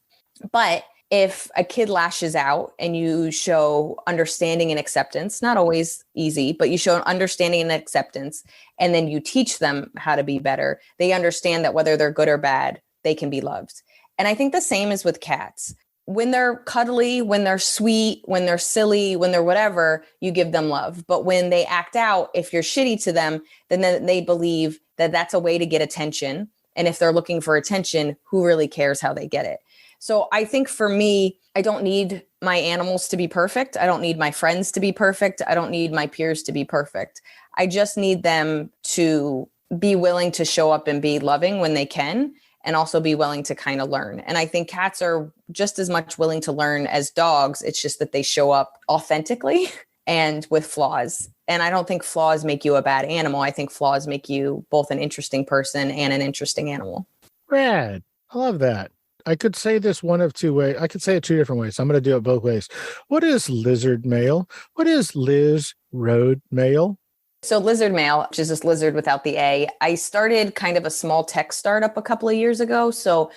But if a kid lashes out and you show understanding and acceptance, not always easy, but you show understanding and acceptance, and then you teach them how to be better, they understand that whether they're good or bad, they can be loved. And I think the same is with cats. When they're cuddly, when they're sweet, when they're silly, when they're whatever, you give them love. But when they act out, if you're shitty to them, then they believe that that's a way to get attention. And if they're looking for attention, who really cares how they get it? So I think for me, I don't need my animals to be perfect. I don't need my friends to be perfect. I don't need my peers to be perfect. I just need them to be willing to show up and be loving when they can, and also be willing to kind of learn. And I think cats are just as much willing to learn as dogs. It's just that they show up authentically and with flaws. And I don't think flaws make you a bad animal. I think flaws make you both an interesting person and an interesting animal. Rad. I love that. I could say this one of two ways. I could say it two different ways. I'm going to do it both ways. What is Lizrdmail? What is Lizrdmail? So Lizrdmail, which is just lizard without the A, I started kind of a small tech startup a couple of years ago. So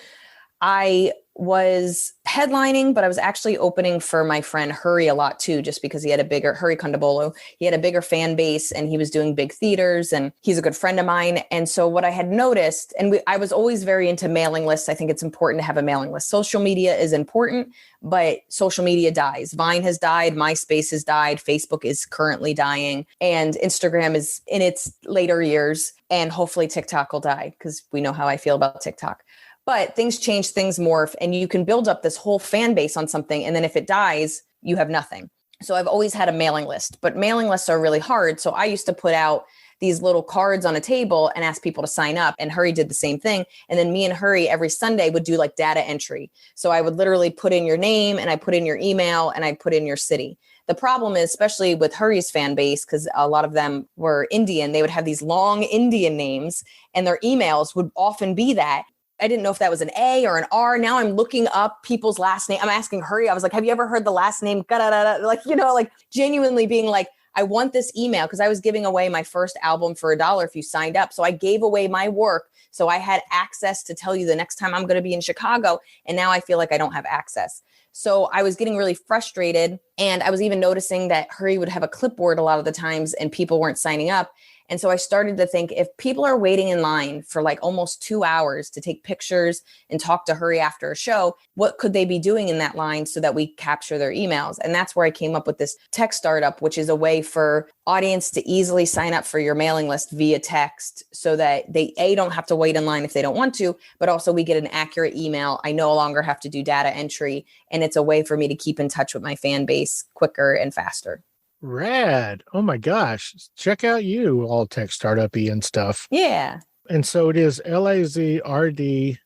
I was headlining, but I was actually opening for my friend Hurry a lot too, just because he had Hurry Kondabolu, he had a bigger fan base and he was doing big theaters and he's a good friend of mine. And so what I had noticed, and I was always very into mailing lists. I think it's important to have a mailing list. Social media is important, but social media dies. Vine has died. MySpace has died. Facebook is currently dying. And Instagram is in its later years. And hopefully TikTok will die because we know how I feel about TikTok. But things change, things morph, and you can build up this whole fan base on something. And then if it dies, you have nothing. So I've always had a mailing list, but mailing lists are really hard. So I used to put out these little cards on a table and ask people to sign up, and Hurry did the same thing. And then me and Hurry every Sunday would do like data entry. So I would literally put in your name and I put in your email and I put in your city. The problem is, especially with Hurry's fan base, because a lot of them were Indian, they would have these long Indian names and their emails would often be that. I didn't know if that was an A or an R. Now I'm looking up people's last name. I'm asking Hurry. I was like, have you ever heard the last name? Like, like genuinely being like, I want this email, because I was giving away my first album for $1 if you signed up. So I gave away my work. So I had access to tell you the next time I'm going to be in Chicago. And now I feel like I don't have access. So I was getting really frustrated. And I was even noticing that Hurry would have a clipboard a lot of the times and people weren't signing up. And so I started to think, if people are waiting in line for like almost 2 hours to take pictures and talk to Hurry after a show, what could they be doing in that line so that we capture their emails? And that's where I came up with this tech startup, which is a way for audience to easily sign up for your mailing list via text so that they don't have to wait in line if they don't want to, but also we get an accurate email. I no longer have to do data entry. And it's a way for me to keep in touch with my fan base quicker and faster. Rad. Oh my gosh. Check out you, all tech startup-y and stuff. Yeah. And so it is Lizrdmail.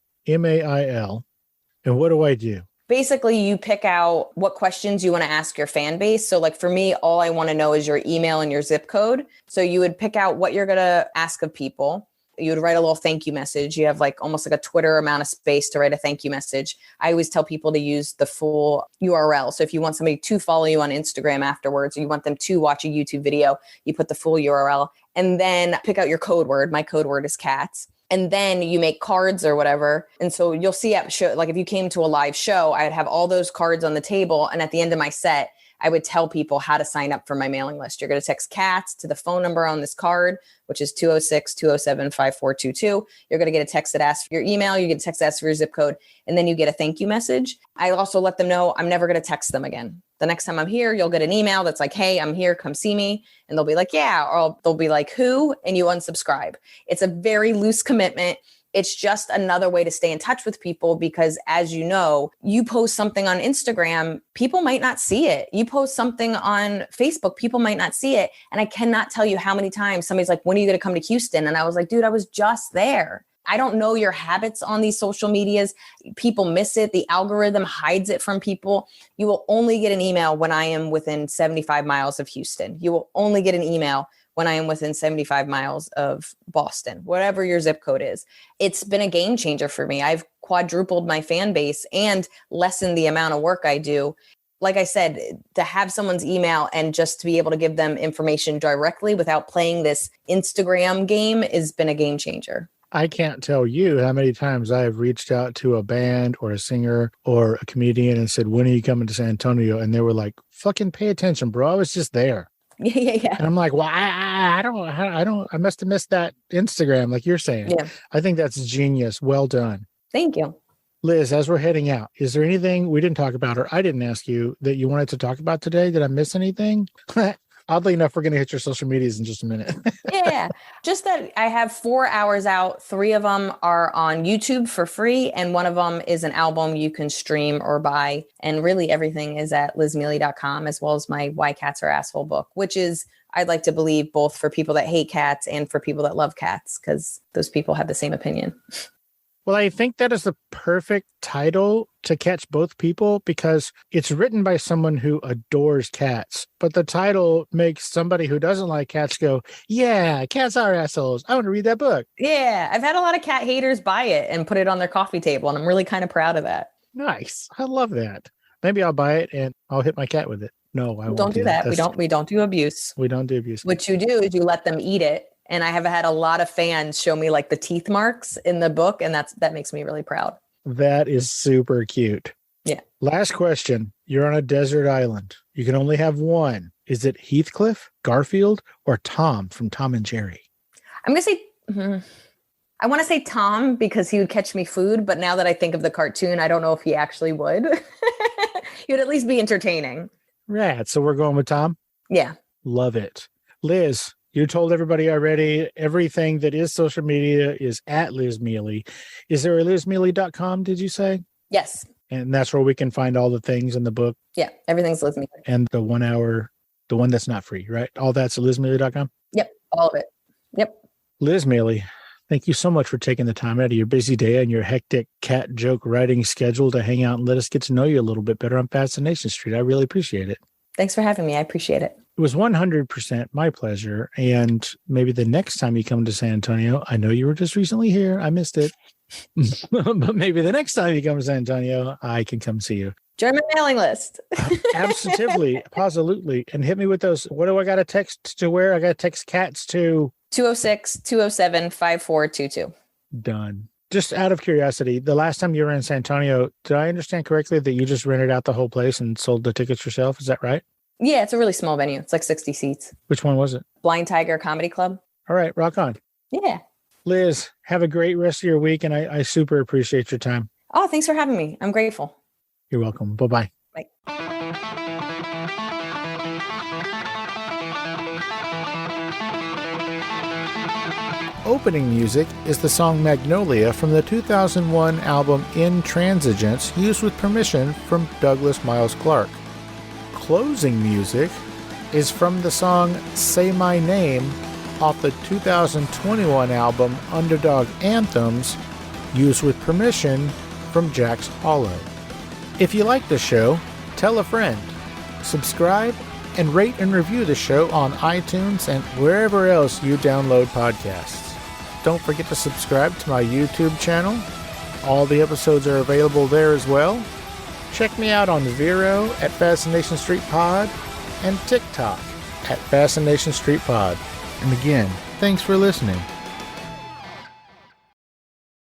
And what do I do? Basically, you pick out what questions you want to ask your fan base. So like for me, all I want to know is your email and your zip code. So you would pick out what you're going to ask of people. You would write a little thank you message. You have like almost like a Twitter amount of space to write a thank you message. I always tell people to use the full URL. So if you want somebody to follow you on Instagram afterwards, or you want them to watch a YouTube video, you put the full URL and then pick out your code word. My code word is cats. And then you make cards or whatever. And so you'll see at show, like if you came to a live show, I would have all those cards on the table. And at the end of my set, I would tell people how to sign up for my mailing list. You're going to text cats to the phone number on this card, which is 206-207-5422. You're going to get a text that asks for your email. You get a text that asks for your zip code, and then you get a thank you message. I also let them know I'm never going to text them again. The next time I'm here, you'll get an email that's like, hey, I'm here, come see me. And they'll be like, yeah, or they'll be like, who? And you unsubscribe. It's a very loose commitment. It's just another way to stay in touch with people because, as you know, you post something on Instagram, people might not see it. You post something on Facebook, people might not see it. And I cannot tell you how many times somebody's like, when are you going to come to Houston? And I was like, dude, I was just there. I don't know your habits on these social medias. People miss it. The algorithm hides it from people. You will only get an email when I am within 75 miles of Houston. You will only get an email when I am within 75 miles of Boston, whatever your zip code is. It's been a game changer for me. I've quadrupled my fan base and lessened the amount of work I do. Like I said, to have someone's email and just to be able to give them information directly without playing this Instagram game has been a game changer. I can't tell you how many times I have reached out to a band or a singer or a comedian and said, when are you coming to San Antonio? And they were like, fucking pay attention, bro. I was just there. Yeah. And I'm like, well, I must have missed that Instagram, like you're saying. Yeah. I think that's genius. Well done. Thank you. Liz, as we're heading out, is there anything we didn't talk about or I didn't ask you that you wanted to talk about today? Did I miss anything? Oddly enough, we're going to hit your social medias in just a minute. Yeah. Just that I have 4 hours out. 3 of them are on YouTube for free. And one of them is an album you can stream or buy. And really everything is at lizmiele.com, as well as my Why Cats Are Asshole book, which is, I'd like to believe, both for people that hate cats and for people that love cats, because those people have the same opinion. Well, I think that is the perfect title to catch both people because it's written by someone who adores cats, but the title makes somebody who doesn't like cats go, yeah, cats are assholes. I want to read that book. Yeah. I've had a lot of cat haters buy it and put it on their coffee table, and I'm really kind of proud of that. Nice. I love that. Maybe I'll buy it and I'll hit my cat with it. No, I won't. Don't do that. We don't do abuse. We don't do abuse. What you do is you let them eat it. And I have had a lot of fans show me like the teeth marks in the book. And that makes me really proud. That is super cute. Yeah. Last question. You're on a desert island. You can only have one. Is it Heathcliff, Garfield, or Tom from Tom and Jerry? I'm going to say, I want to say Tom because he would catch me food. But now that I think of the cartoon, I don't know if he actually would. He would at least be entertaining. Right. So we're going with Tom? Yeah. Love it. Liz, you told everybody already, everything that is social media is at Liz Miele. Is there a lizmiele.com, did you say? Yes. And that's where we can find all the things in the book. Yeah, everything's Liz Miele. And the 1 hour, the one that's not free, right? All that's at lizmiele.com? Yep, all of it. Yep. Liz Miele, thank you so much for taking the time out of your busy day and your hectic cat joke writing schedule to hang out and let us get to know you a little bit better on Fascination Street. I really appreciate it. Thanks for having me. I appreciate it. It was 100% my pleasure. And maybe the next time you come to San Antonio, I know you were just recently here. I missed it. But maybe the next time you come to San Antonio, I can come see you. Join my mailing list. Absolutely. Positively. And hit me with those. What do I got to text to where? I got to text cats to 206-207-5422. Done. Just out of curiosity, the last time you were in San Antonio, did I understand correctly that you just rented out the whole place and sold the tickets yourself? Is that right? Yeah, it's a really small venue. It's like 60 seats. Which one was it? Blind Tiger Comedy Club. All right, rock on. Yeah. Liz, have a great rest of your week, and I super appreciate your time. Oh, thanks for having me. I'm grateful. You're welcome. Bye-bye. Bye. Opening music is the song Magnolia from the 2001 album Intransigence, used with permission from Douglas Miles Clark. Closing music is from the song Say My Name off the 2021 album Underdog Anthems, used with permission from Jack's Hollow. If you like the show, tell a friend. Subscribe and rate and review the show on iTunes and wherever else you download podcasts. Don't forget to subscribe to my YouTube channel. All the episodes are available there as well. Check me out on Vero at Fascination Street Pod and TikTok at Fascination Street Pod. And again, thanks for listening.